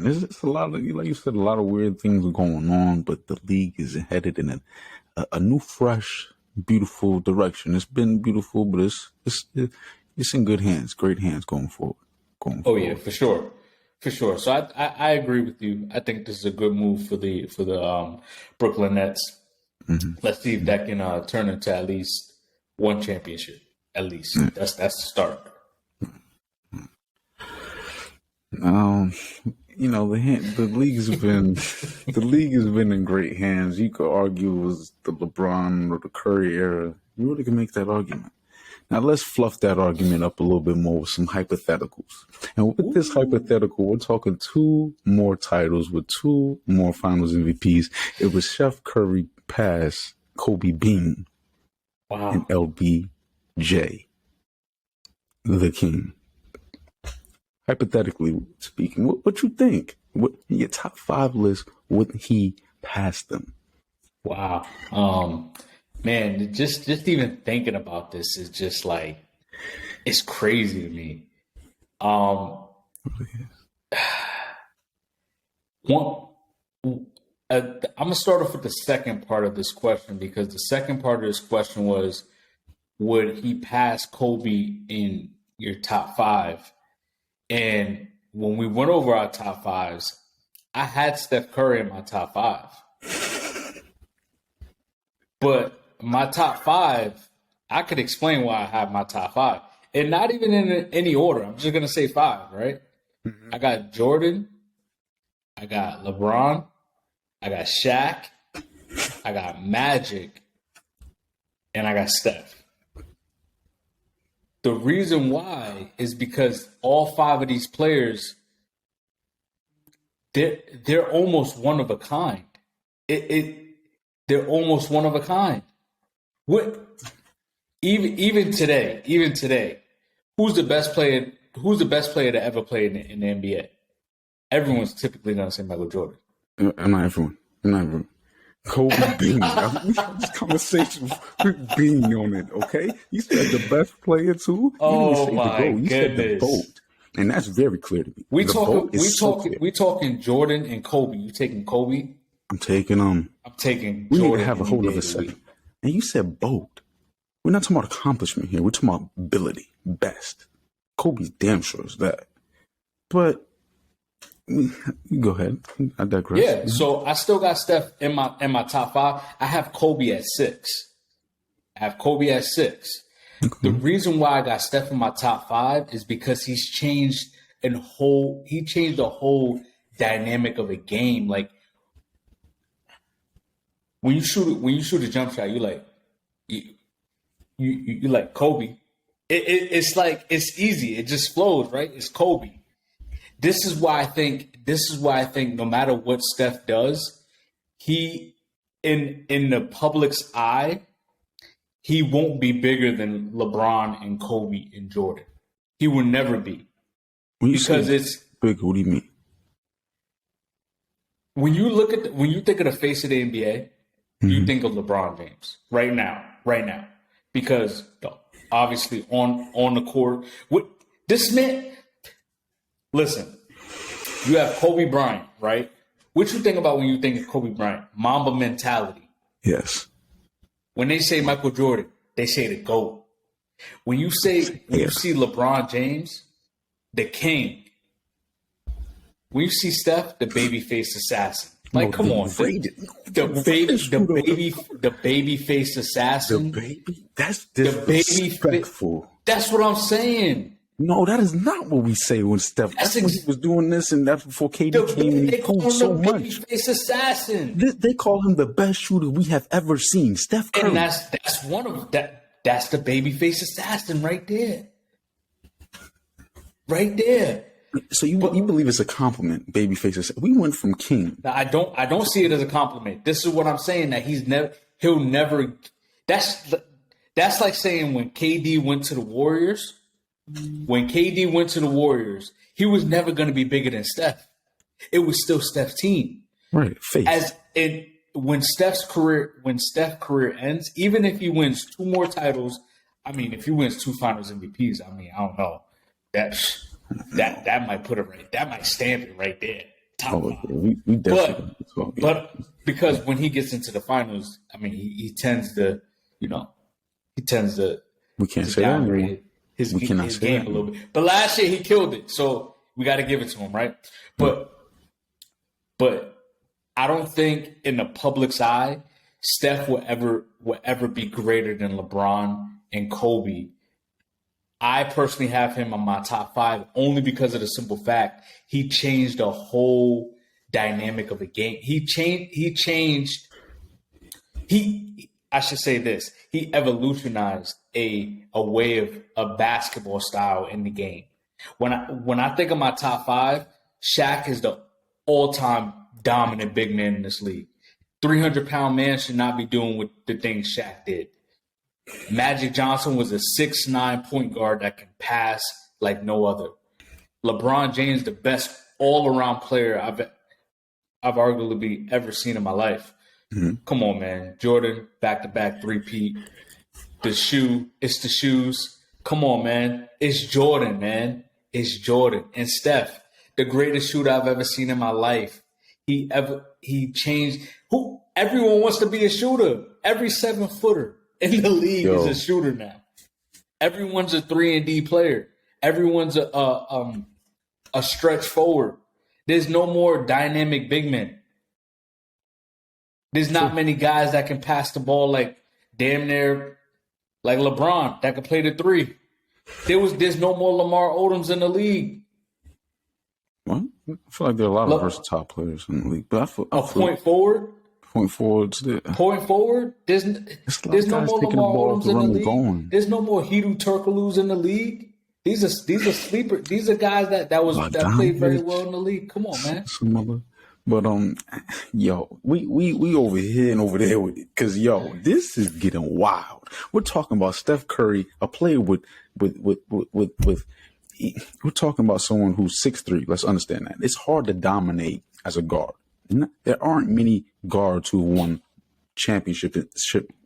it's a lot of, like you said, a lot of weird things are going on, but the league is headed in a new, fresh, beautiful direction. It's been beautiful, but it's in good hands, great hands going forward. Yeah, for sure. So I agree with you. I think this is a good move for the Brooklyn Nets. Let's see if that can turn into at least one championship. At least that's the start. The league has been in great hands. You could argue it was the LeBron or the Curry era. You really can make that argument. Now let's fluff that argument up a little bit more with some hypotheticals. And with this hypothetical, we're talking 2 more titles with 2 more Finals MVPs. It was Steph Curry pass Kobe Bean and LBJ. the king. Hypothetically speaking, what you think? What in your top 5 list would he pass them? Wow. Man, just even thinking about this is just like, it's crazy to me. One, I'm gonna start off with the second part of this question, because the second part of this question was, would he pass Kobe in your top 5? And when we went over our top 5s, I had Steph Curry in my top 5. But my top 5, I could explain why I have my top 5. And not even in any order. I'm just going to say 5, right? Mm-hmm. I got Jordan. I got LeBron. I got Shaq. I got Magic. And I got Steph. The reason why is because all 5 of these players, they're almost one of a kind. They're almost one of a kind. What even today, who's the best player to ever play in the NBA? Everyone's typically gonna say Michael Jordan. I'm not everyone. Kobe Bean. We had this conversation with Bean on it, okay? You said the best player too. Oh my goodness. You said the GOAT. And that's very clear to me. We talking Jordan and Kobe. You taking Kobe? I'm taking I'm taking we Jordan. need to have a whole other second. And you said both. We're not talking about accomplishment here. We're talking about ability, best. Kobe's damn sure is that. But you go ahead. I digress. Yeah. So I still got Steph in my top 5. I have Kobe at 6. Okay. The reason why I got Steph in my top 5 is because he changed the whole dynamic of a game. Like, when you shoot a jump shot, you like Kobe. It's like, it's easy. It just flows, right? It's Kobe. This is why I think no matter what Steph does, he in the public's eye, he won't be bigger than LeBron and Kobe and Jordan. He will never be. Because it's big. What do you mean? When you think of the face of the NBA, you think of LeBron James right now. Because obviously on the court, this man. Listen, you have Kobe Bryant, right? What you think about when you think of Kobe Bryant? Mamba mentality. Yes. When they say Michael Jordan, they say the GOAT. When you see LeBron James, the king. When you see Steph, the babyface assassin. Like, come on, the babyface assassin. The baby, that's disrespectful. That's what I'm saying. No, that is not what we say when Steph. That's when he was doing this, and that's before KD came and he pulled so much. Babyface assassin. They call him the best shooter we have ever seen, Steph Curry. And that's one of that. That's the babyface assassin right there. Right there. So you believe it's a compliment, babyface assassin? We went from king. I don't see it as a compliment. This is what I'm saying, that he'll never. That's like saying when KD went to the Warriors. When KD went to the Warriors, he was never going to be bigger than Steph. It was still Steph's team. Right. Face. When Steph career ends, even if he wins 2 more titles, I mean, if he wins 2 Finals MVPs, I mean, I don't know. That might put it right. That might stamp it right there. Top 5. We definitely. But because when he gets into the finals, I mean, he tends to. We can't say that. His game a little bit. But last year he killed it, so we got to give it to him, right? But I don't think in the public's eye, Steph will ever be greater than LeBron and Kobe. I personally have him on my top 5 only because of the simple fact he changed the whole dynamic of the game. I should say this. He evolutionized a way of a basketball style in the game. When I think of my top 5, Shaq is the all-time dominant big man in this league. 300-pound man should not be doing what the things Shaq did. Magic Johnson was a 6'9" point guard that can pass like no other. LeBron James, the best all-around player I've arguably ever seen in my life. Mm-hmm. Come on, man. Jordan, back-to-back three-peat. It's the shoes. Come on, man. It's Jordan, man. It's Jordan. And Steph, the greatest shooter I've ever seen in my life. He changed. Everyone wants to be a shooter. Every 7-footer in the league is a shooter now. Everyone's a 3-and-D player. Everyone's a stretch forward. There's no more dynamic big men. There's not many guys that can pass the ball like damn near like LeBron that can play the three. There's no more Lamar Odoms in the league. Well, I feel like there are a lot of versatile players in the league. But I feel point forward. Point forwards. Point forward. There's no more Lamar Odoms in the league. There's no more Hedo Turkoglu's in the league. These are sleepers. These are guys that played very well in the league. Come on, man. But yo, we over here and over there with it, cause yo, this is getting wild. We're talking about Steph Curry, a player with. We're talking about someone who's 6'3". Let's understand that it's hard to dominate as a guard. There aren't many guards who won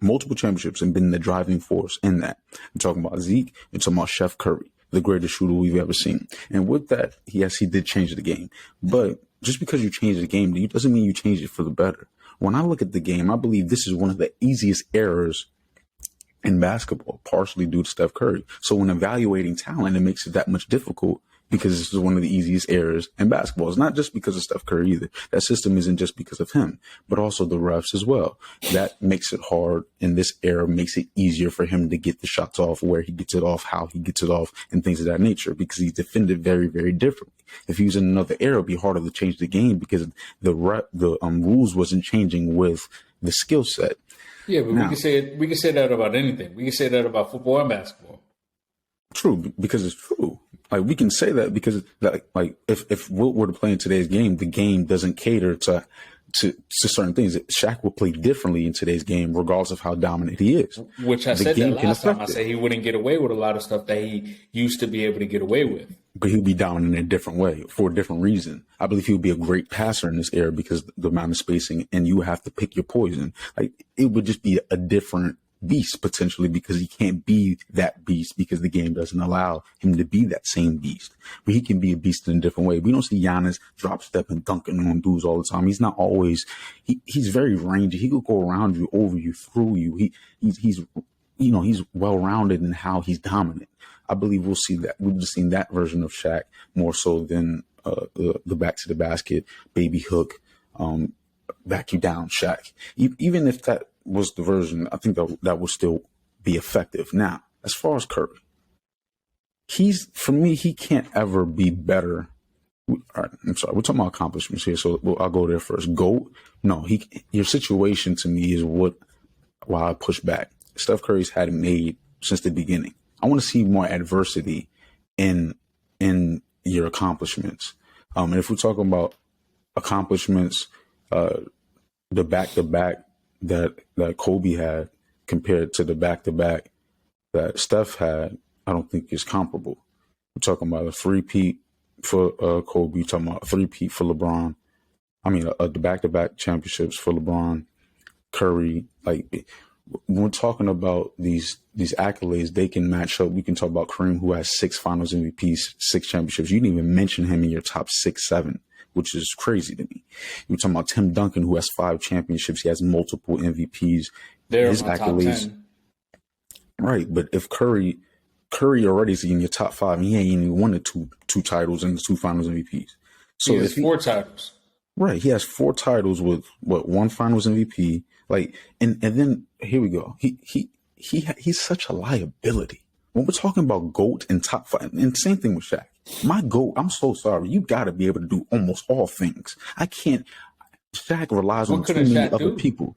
multiple championships and been the driving force in that. I'm talking about Zeke. I'm talking about Steph Curry, the greatest shooter we've ever seen. And with that, yes, he did change the game. But just because you change the game doesn't mean you change it for the better. When I look at the game, I believe this is one of the easiest errors in basketball, partially due to Steph Curry. So when evaluating talent, it makes it that much difficult because this is one of the easiest errors in basketball. It's not just because of Steph Curry either. That system isn't just because of him, but also the refs as well. That makes it hard, and this era makes it easier for him to get the shots off, where he gets it off, how he gets it off, and things of that nature, because he's defended very, very differently. If he was in another era, it'd be harder to change the game because the rules wasn't changing with the skill set. Yeah, but we can say that about anything. We can say that about football and basketball. True, because it's true. Like, we can say that because like if Wilt were to play in today's game, the game doesn't cater to certain things. Shaq will play differently in today's game, regardless of how dominant he is. Which I said that last time. I said he wouldn't get away with a lot of stuff that he used to be able to get away with. But he'll be dominant in a different way for a different reason. I believe he'll be a great passer in this era because the amount of spacing, and you have to pick your poison. Like, it would just be a different beast potentially, because he can't be that beast because the game doesn't allow him to be that same beast. But he can be a beast in a different way. We don't see Giannis drop step and dunking on dudes all the time. He's not always. He's very rangy. He could go around you, over you, through you. He's well rounded in how he's dominant. I believe we'll see that. We've just seen that version of Shaq more so than the back to the basket, baby hook, back you down Shaq. Even if that was the version, I think that would still be effective. Now, as far as Curry, for me, he can't ever be better. All right, I'm sorry, we're talking about accomplishments here, so I'll go there first. GOAT? No, your situation to me is why I push back. Steph Curry's had it made since the beginning. I want to see more adversity in your accomplishments. And if we're talking about accomplishments, the back-to-back that Kobe had compared to the back-to-back that Steph had, I don't think is comparable. We're talking about a three-peat for Kobe. We're talking about a three-peat for LeBron. I mean, the back-to-back championships for LeBron, Curry. Like, when we're talking about these accolades, they can match up. We can talk about Kareem, who has 6 Finals MVPs, 6 championships. You didn't even mention him in your top 6, 7. Which is crazy to me. You're talking about Tim Duncan, who has 5 championships. He has multiple MVPs. His accolades. Right, but if Curry already is in your top 5, and he ain't even won the two titles and the 2 Finals MVPs. So he has 4 titles. Right, he has 4 titles with 1 Finals MVP. Like, and then here we go. He's such a liability. When we're talking about GOAT and top 5, and same thing with Shaq. My GOAT, I'm so sorry. You got to be able to do almost all things. I can't. Shaq relies on too many other people.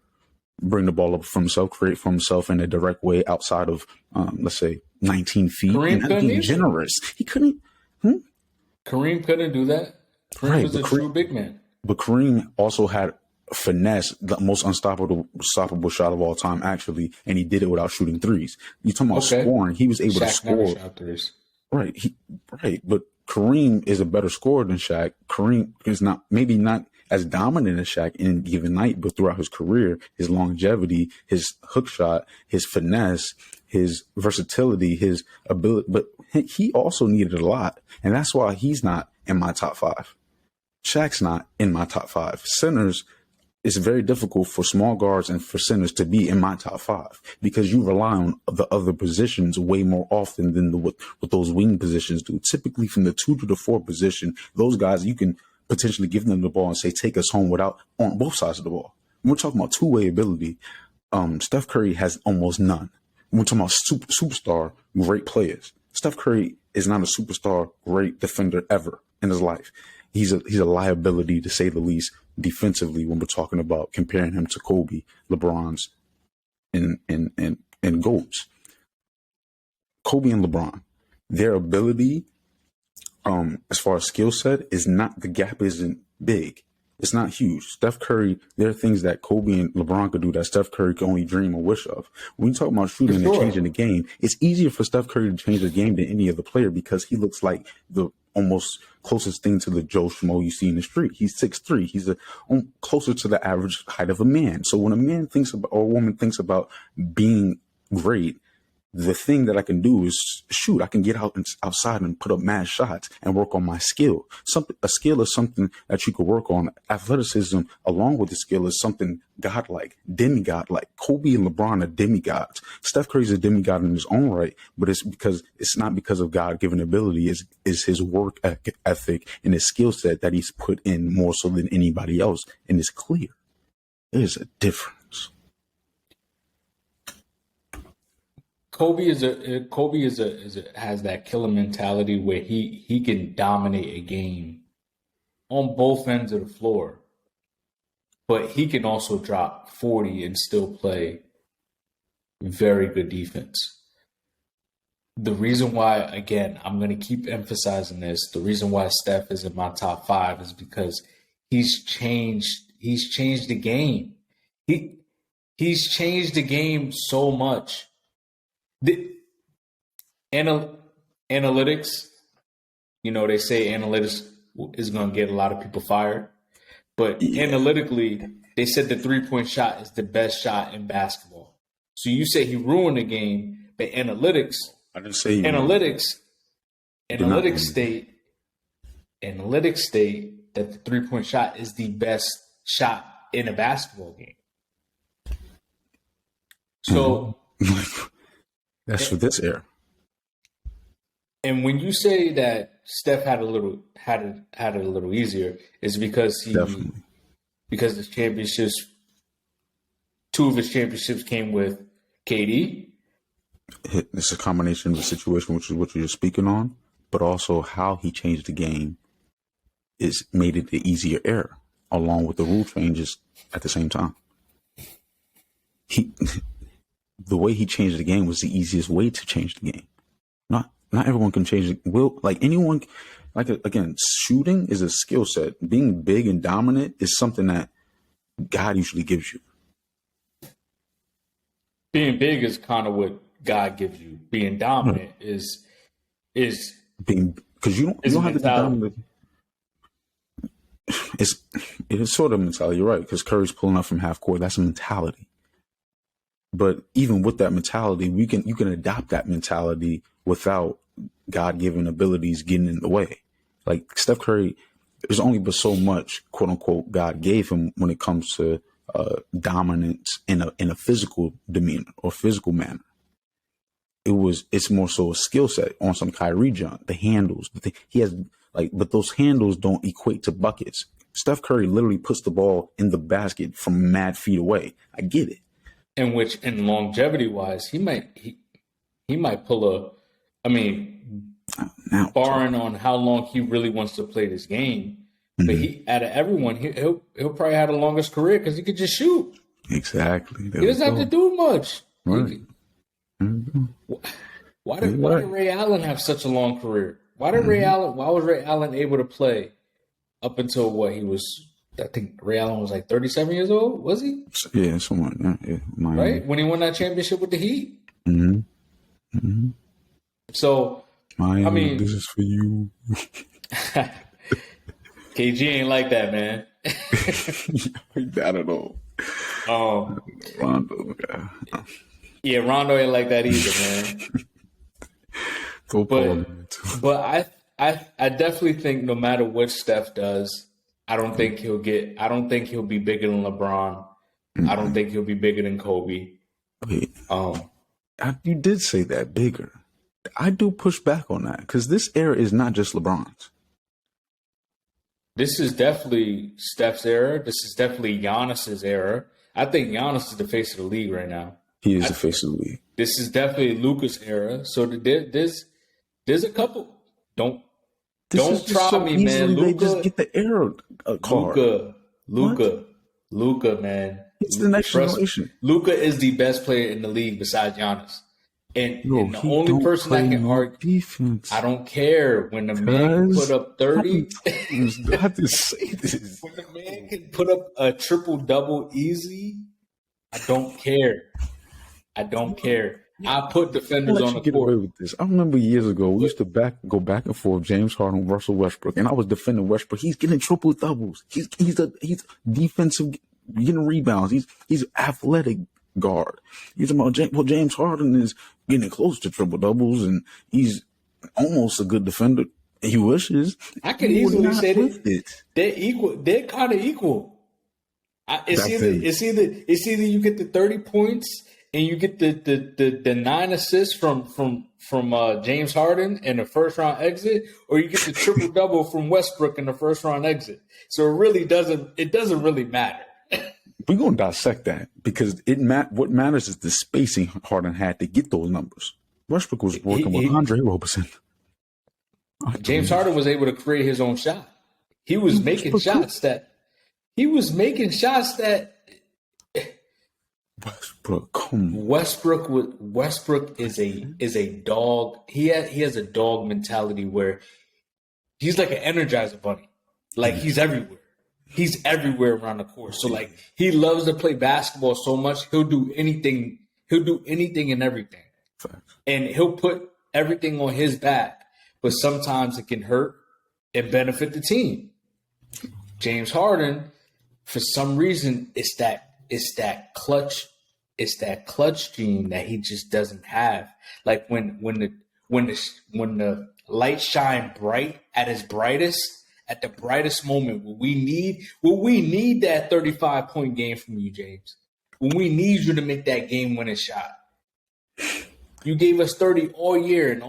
Bring the ball up from himself, create for himself in a direct way outside of, let's say, 19 feet. Kareem couldn't be generous. He couldn't. Kareem couldn't do that. Kareem was a true big man. But Kareem also had finesse the most unstoppable shot of all time, actually, and he did it without shooting threes. You talking about scoring? He was able to Shaq never score. shot threes. Right, but Kareem is a better scorer than Shaq. Kareem is maybe not as dominant as Shaq in a given night, but throughout his career, his longevity, his hook shot, his finesse, his versatility, his ability, but he also needed a lot, and that's why he's not in my top 5. Shaq's not in my top 5. Centers, it's very difficult for small guards and for centers to be in my top 5 because you rely on the other positions way more often than what those wing positions do. Typically from the 2 to the 4 position, those guys, you can potentially give them the ball and say, take us home on both sides of the ball. When we're talking about two-way ability, Steph Curry has almost none. When we're talking about superstar, great players. Steph Curry is not a superstar, great defender ever in his life. He's a liability, to say the least, defensively when we're talking about comparing him to Kobe, LeBron's, and GOATs. Kobe and LeBron, their ability, as far as skill set, the gap isn't big. It's not huge. Steph Curry, there are things that Kobe and LeBron could do that Steph Curry can only dream or wish of. When you talk about shooting and changing the game, it's easier for Steph Curry to change the game than any other player because he looks like the almost closest thing to the Joe Schmo you see in the street. He's 6'3". He's closer to the average height of a man. So when a man thinks about, or a woman thinks about being great, the thing that I can do is shoot. I can get outside and put up mad shots and work on my skill. A skill is something that you could work on. Athleticism, along with the skill, is something godlike, demigod-like. Kobe and LeBron are demigods. Steph Curry's a demigod in his own right, but it's not because of God-given ability. It's his work ethic and his skill set that he's put in more so than anybody else, and it's clear. There's a difference. Kobe has that killer mentality where he can dominate a game on both ends of the floor, but he can also drop 40 and still play very good defense. The reason why, again, I'm going to keep emphasizing this, the reason why Steph is in my top 5 is because he's changed the game. He's changed the game so much. The analytics, they say analytics is going to get a lot of people fired. But analytically, they said the three-point shot is the best shot in basketball. So you say he ruined the game, but analytics, I didn't say analytics state that the three-point shot is the best shot in a basketball game. So that's for this era. And when you say that Steph had it a little easier, is because his championships, 2 of his championships came with KD. It's a combination of the situation, which is what you're speaking on, but also how he changed the game made it the easier era, along with the rule changes at the same time. The way he changed the game was the easiest way to change the game. Not everyone can change it. Again, shooting is a skill set. Being big and dominant is something that God usually gives you. Being big is kind of what God gives you. Being dominant is being, because you don't have to be dominant. It is sort of mentality. You're right, because Curry's pulling up from half court. That's a mentality. But even with that mentality, you can adopt that mentality without God-given abilities getting in the way. Like Steph Curry, there's only but so much, quote unquote, God gave him when it comes to dominance in a physical demeanor or physical manner. It's more so a skill set on some Kyrie junk. The handles, he has but those handles don't equate to buckets. Steph Curry literally puts the ball in the basket from mad feet away. I get it. And longevity wise, he might pull barring on how long he really wants to play this game. Mm-hmm. But out of everyone, he'll probably have the longest career because he could just shoot. Exactly. He doesn't have to do much. Right. Why did Ray Allen have such a long career? Why was Ray Allen able to play up until he was I think Ray Allen was like 37 years old. Was he? Yeah, someone. Yeah, Right when he won that championship with the Heat. Mm-hmm. Mm-hmm. So Miami, I mean, this is for you. KG ain't like that, man. Not at all. Rondo, yeah, Rondo ain't like that either, man. But I definitely think no matter what Steph does, I don't think he'll be bigger than LeBron. I don't think he'll be bigger than Kobe. Wait, you did say that bigger. I do push back on that because this era is not just LeBron's. This is definitely Steph's era. This is definitely Giannis's era. I think Giannis is the face of the league right now. He is the face of the league. This is definitely Luka's era. So there's a couple. Don't try so me, man. Luka, they just get the era card. Luka, man. It's the next generation. Luka is the best player in the league besides Giannis. And the only person that can argue defense. I don't care when the man can put up 30. I have to say this. When the man can put up a triple-double easy, I don't care. I put defenders on the court. Get away with this. I remember years ago we used to go back and forth. James Harden, Russell Westbrook, and I was defending Westbrook. He's getting triple doubles. He's defensive, getting rebounds. He's athletic guard. He's about James Harden is getting close to triple doubles, and he's almost a good defender. He wishes. I could easily say that they're equal. They're kind of equal. It's either you get the 30 points and you get the 9 assists from James Harden in the first round exit, or you get the triple double from Westbrook in the first round exit. So it really doesn't really matter. We're gonna dissect that because what matters is the spacing Harden had to get those numbers. Westbrook was working with Andre Roberson. James Harden was able to create his own shot. He was making shots that. Westbrook, come on. Westbrook is a dog. He has a dog mentality where he's like an Energizer bunny. Like he's everywhere. He's everywhere around the court. So like he loves to play basketball so much, he'll do anything. He'll do anything and everything. And he'll put everything on his back. But sometimes it can hurt and benefit the team. James Harden, for some reason, it's that clutch gene that he just doesn't have. Like when the lights shine bright at its brightest, at the brightest moment, will we need that 35-point game from you, James? When we need you to make that game-winning shot. You gave us 30 all year, and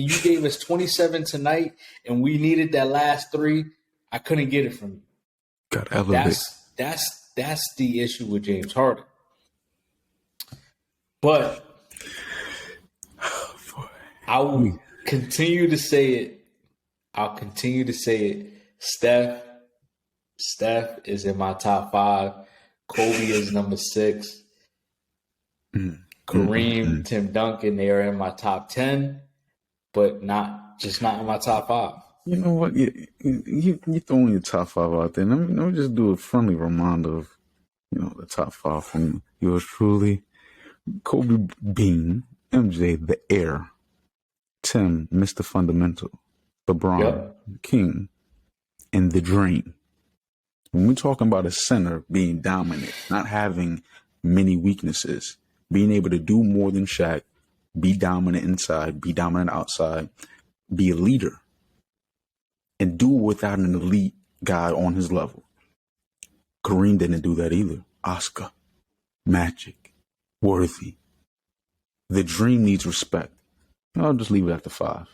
you gave us 27 tonight, and we needed that last 3. I couldn't get it from you. Got elevated. That's the issue with James Harden. But I will continue to say it. I'll continue to say it. Steph is in my top 5. Kobe is number 6. Kareem, Tim Duncan, they are in my top 10, but not in my top 5. You know what? You throwing your top 5 out there. Let me just do a friendly reminder of, the top 5 from yours truly. Kobe Bean, MJ, the Air, Tim, Mr. Fundamental, LeBron, King, and the Dream. When we're talking about a center being dominant, not having many weaknesses, being able to do more than Shaq, be dominant inside, be dominant outside, be a leader, and do it without an elite guy on his level. Kareem didn't do that either. Oscar, Magic, Worthy. The Dream needs respect. I'll just leave it at the 5.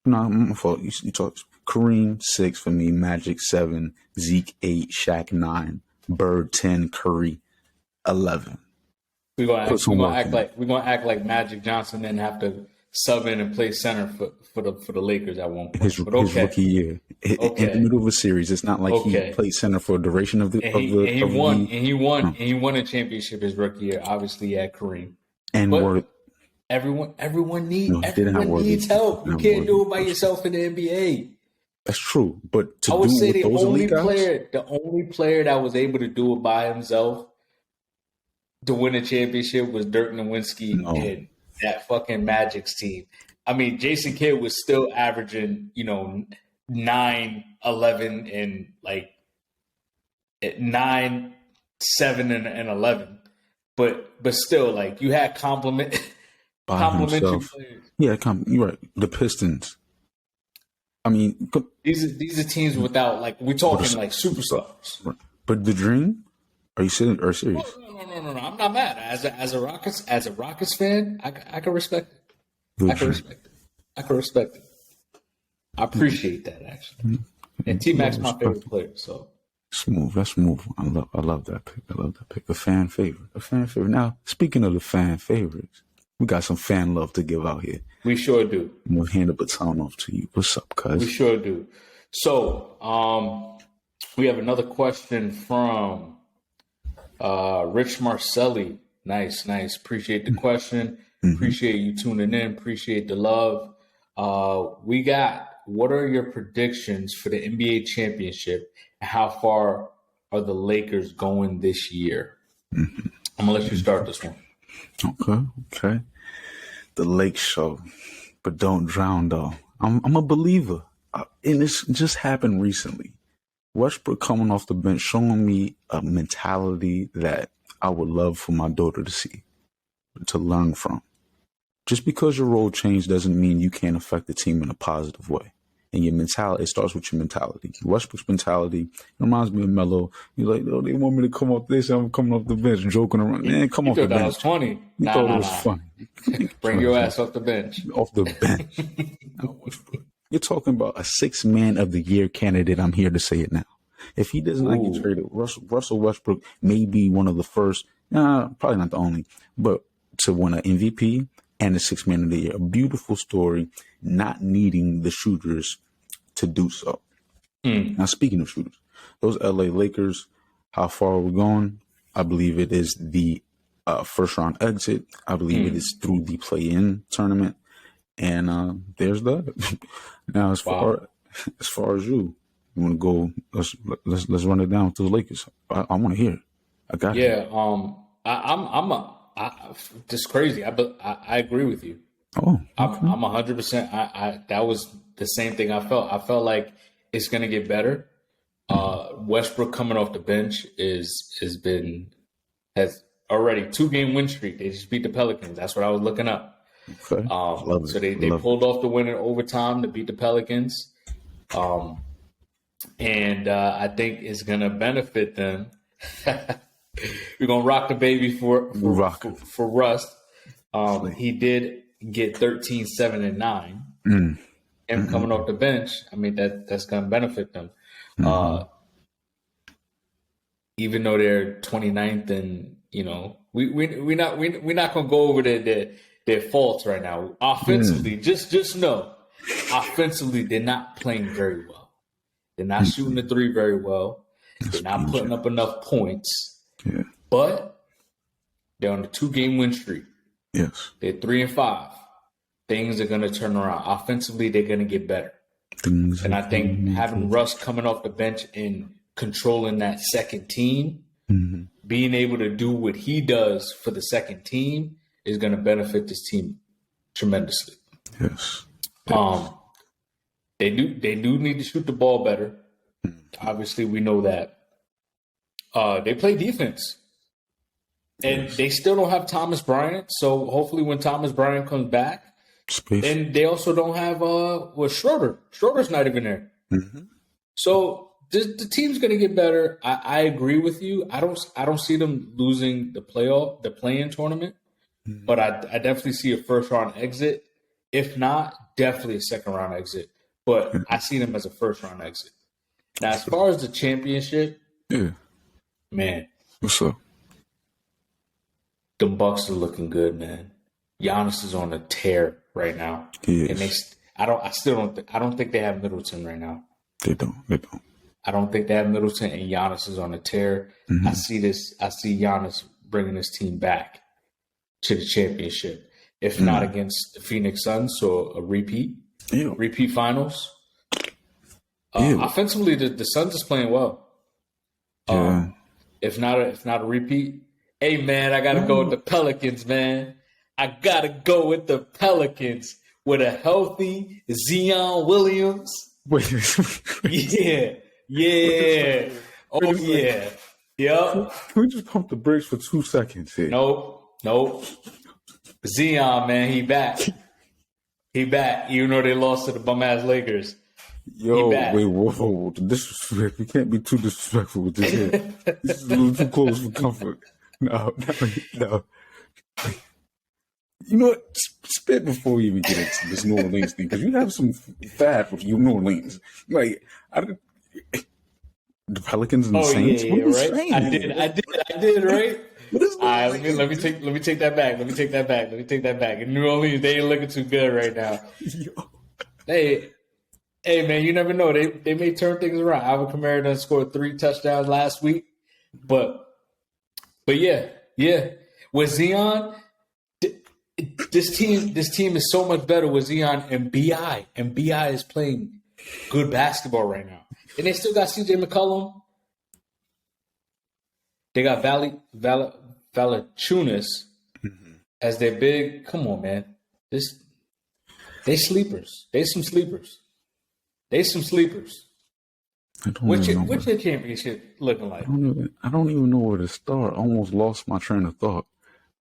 No, my fault. You talk Kareem 6 for me, Magic 7, Zeke 8, Shaq 9, Bird 10, Curry 11. We're gonna act like Magic Johnson and have to sub in and play center for the Lakers at one point. His rookie year, in the middle of a series, it's not like he played center for a duration of the. He won a championship his rookie year. Obviously, he had Kareem and everyone needs help. You can't do it by yourself in the NBA. That's true. But to I would do say with those elite guys, the only player that was able to do it by himself to win a championship was Dirk Nowitzki no. and that fucking Magic's team. I mean, Jason Kidd was still averaging, 9, 11, and like 9, 7, and 11. But still, like you had By complimentary himself. players. Yeah, you're right. The Pistons. I mean, These are teams without, like, we're talking like superstars. Right. But the Dream? Are you serious? No. I'm not mad. As a Rockets fan, I can respect it. I can respect it. I appreciate that, actually. And T-Mac's my favorite player, so. Smooth. That's smooth. I love that pick. A fan favorite. Now, speaking of the fan favorites, we got some fan love to give out here. We sure do. I'm going to hand the baton off to you. What's up, cuz? We sure do. So, we have another question from Rich Marcelli. Nice. Appreciate the question. Mm-hmm. Appreciate you tuning in. Appreciate the love. We got, what are your predictions for the NBA championship and how far are the Lakers going this year? Mm-hmm. I'm going to let you start this one. Okay. The Lake Show, but don't drown though. I'm a believer. And this just happened recently. Westbrook coming off the bench, showing me a mentality that I would love for my daughter to see, to learn from. Just because your role changed doesn't mean you can't affect the team in a positive way. And your mentality, it starts with your mentality. Westbrook's mentality reminds me of Melo. He's like, oh, they want me to come off this, I'm coming off the bench, joking around. Man, come off the bench. That was funny. You thought it was funny. Bring your ass off the bench. Off the bench. You're talking about a 6th Man of the Year candidate. I'm here to say it now. If he does not get traded, Russell Westbrook may be one of the first, probably not the only, but to win an MVP and a 6th Man of the Year. A beautiful story, not needing the shooters to do so. Now, speaking of shooters, those LA Lakers, how far are we going? I believe it is the first round exit. I believe it is through the play-in tournament. And there's that. Now, as far as you want to go, let's run it down to the Lakers. I want to hear it. I got it. Yeah. This crazy. I agree with you. Oh, okay. I'm 100%. That was the same thing I felt. I felt like it's gonna get better. Westbrook coming off the bench has already 2-game win streak. They just beat the Pelicans. That's what I was looking up. Okay. So they pulled off the win in overtime to beat the Pelicans. And I think it's gonna benefit them. We're gonna rock the baby for Russ. He did get 13, 7, and 9. Him coming off the bench, I mean that's gonna benefit them. Even though they're 29th, and we're not gonna go over their faults right now. Offensively, just know, offensively they're not playing very well. They're not shooting the 3 very well. They're not putting up enough points. Yeah. But they're on a 2-game win streak. Yes. They're 3-5. Things are going to turn around. Offensively, they're going to get better. And I think having Russ coming off the bench and controlling that second team, being able to do what he does for the second team is going to benefit this team tremendously. Yes. They do need to shoot the ball better. Obviously, we know that. They play defense. And they still don't have Thomas Bryant. So hopefully when Thomas Bryant comes back, then they also don't have Schroeder. Schroeder's not even there. So the team's gonna get better. I agree with you. I don't see them losing the play-in tournament, but I definitely see a first round exit. If not, definitely a second round exit. But I see them as a first round exit. Now, as far as the championship, man, what's up? The Bucks are looking good, man. Giannis is on a tear right now, and I don't think they have Middleton right now. They don't. I don't think they have Middleton, and Giannis is on a tear. I see Giannis bringing this team back to the championship, if not against the Phoenix Suns, so a repeat finals. Yeah. Offensively, the Suns is playing well. Yeah. If not a repeat, hey man, I gotta go with the Pelicans, man. I gotta go with the Pelicans with a healthy Zion Williams. Wait. Yeah. Oh yeah. Yep. Can we just pump the brakes for 2 seconds here? Nope. Zion, man, he back. He back. Even though they lost to the bum ass Lakers. Yo, wait, whoa. Disrespect. We can't be too disrespectful with this here. This is a little too close for comfort. No. You know what? Spit before we even get into this New Orleans thing, because you have some fad with you New Orleans. Like, the Pelicans and the Saints. Yeah, right. I did, right. All right, let me take that back. Let me take that back. In New Orleans, they ain't looking too good right now. Hey, man, you never know. They may turn things around. Alvin Kamara done scored 3 touchdowns last week, but yeah. With Zion, this team is so much better with Zion and Bi, and Bi is playing good basketball right now. And they still got CJ McCollum. They got Valanciunas as their big. Come on, man. They sleepers. They some sleepers. What's your championship looking like? I don't even know where to start. I almost lost my train of thought.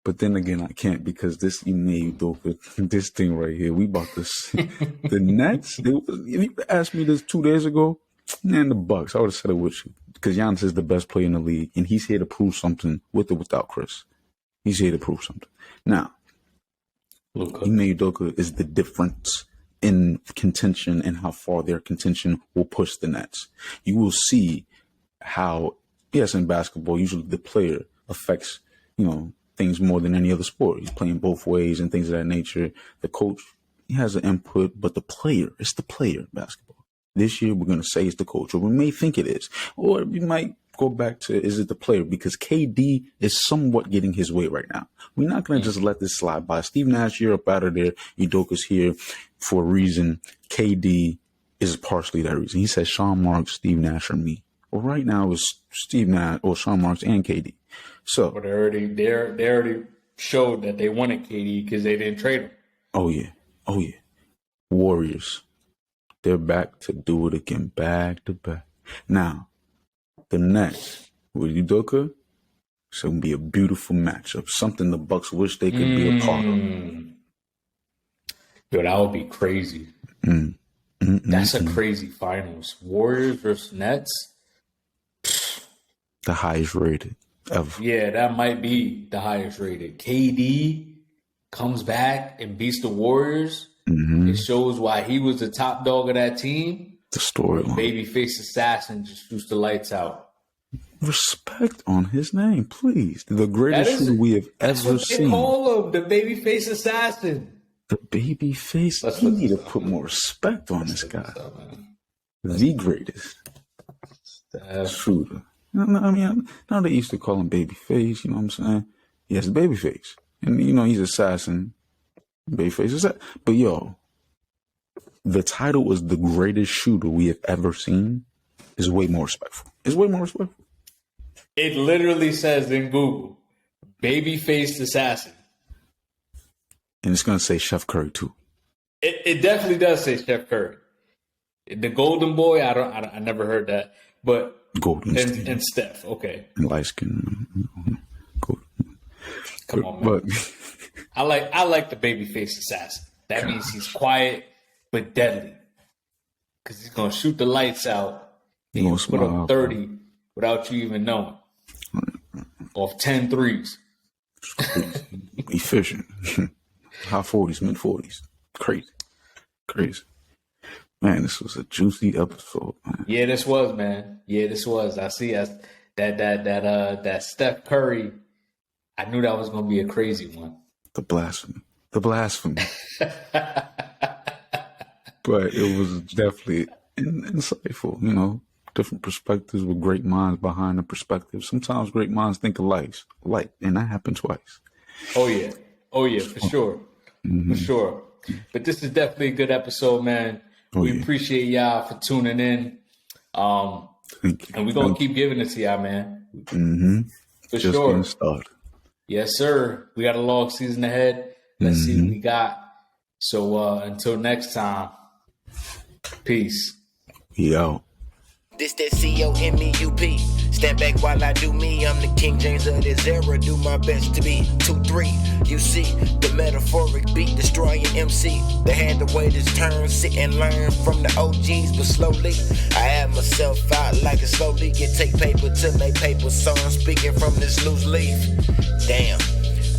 But then again, I can't, because this this thing right here, we about to see. The Nets. If you asked me this 2 days ago, man, the Bucks, I would have said it with you, because Giannis is the best player in the league, and he's here to prove something with or without Chris. He's here to prove something. Now, Ime Udoka is the difference in contention and how far their contention will push the Nets. You will see how, yes, in basketball, usually the player affects, things more than any other sport. He's playing both ways and things of that nature. The coach, he has an input, but the player, it's the player in basketball. This year, we're going to say it's the coach, or we may think it is, or we might go back to, is it the player? Because KD is somewhat getting his way right now. We're not going to just let this slide by. Steve Nash, you're up out of there. Udoka's here for a reason. KD is partially that reason. He says Sean Marks, Steve Nash, or me. Well, right now it's Steve Nash or Sean Marks and KD. So, but they already showed that they wanted KD because they didn't trade him. Oh yeah. Warriors, they're back to do it again, back to back. Now, the Nets with Udoka, it's gonna be a beautiful matchup. Something the Bucks wish they could be a part of. Yo, that would be crazy. That's a crazy finals. Warriors versus Nets. The highest rated ever. Yeah, that might be the highest rated. KD comes back and beats the Warriors. It shows why he was the top dog of that team. The storyline. Babyface assassin just shoots the lights out. Respect on his name, please. The greatest shooter we have ever seen. They call him the babyface assassin. The babyface. You need to put more respect on this guy. The greatest shooter. I mean, now they used to call him Babyface, you know what I'm saying? Yes, Babyface. And, he's assassin. Babyface assassin. But, the title was the greatest shooter we have ever seen is way more respectful. It's way more respectful. It literally says in Google, Babyface assassin. And it's going to say Chef Curry, too. It definitely does say Steph Curry. The Golden Boy, I never heard that. But Golden and Steph, okay. And light skin. Come on, man. But I like the babyface assassin. That means he's quiet but deadly. Because he's gonna shoot the lights out and he'll put up 30 without you even knowing. Off 10 threes. Efficient. High 40s, mid 40s. Crazy. Man, this was a juicy episode, man. Yeah, this was, man. Yeah, this was. I see that Steph Curry. I knew that was going to be a crazy one. The blasphemy. But it was definitely insightful, different perspectives with great minds behind the perspective. Sometimes great minds think alike, and that happened twice. Oh, yeah, for sure. For sure. But this is definitely a good episode, man. We appreciate y'all for tuning in. And we're going to keep giving it to y'all, man. For Just sure. getting started. Yes, sir. We got a long season ahead. Let's see what we got. So until next time, peace. We out. This that COMEUP. Stand back while I do me. I'm the King James of this era. Do my best to be 2-3. You see the metaphoric beat destroying MC. They had to wait his turn, sit and learn from the OGs, but slowly I had myself out like a slow leak. It take paper to make paper, so I'm speaking from this loose leaf. Damn.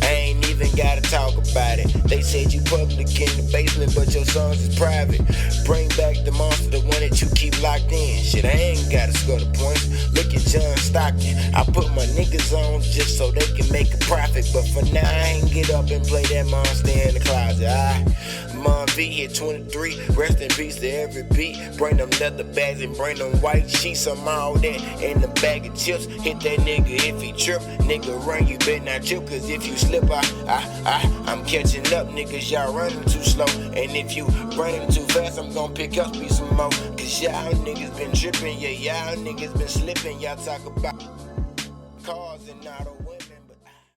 I ain't even gotta talk about it. They said you public in the basement, but your songs is private. Bring back the monster, the one that you keep locked in. Shit, I ain't gotta score the points. Look at John Stockton. I put my niggas on just so they can make a profit. But for now, I ain't get up and play that monster in the closet. Mon V hit 23. Rest in peace to every beat. Bring them leather bags and bring them white sheets. I'm all that in the bag of chips. Hit that nigga if he trip. Nigga run, you better not trip. Cause if you slip, I'm catching up, niggas, y'all running too slow. And if you running too fast, I'm gonna pick up me some more. Cause y'all niggas been tripping, yeah, y'all niggas been slipping. Y'all talk about cars and auto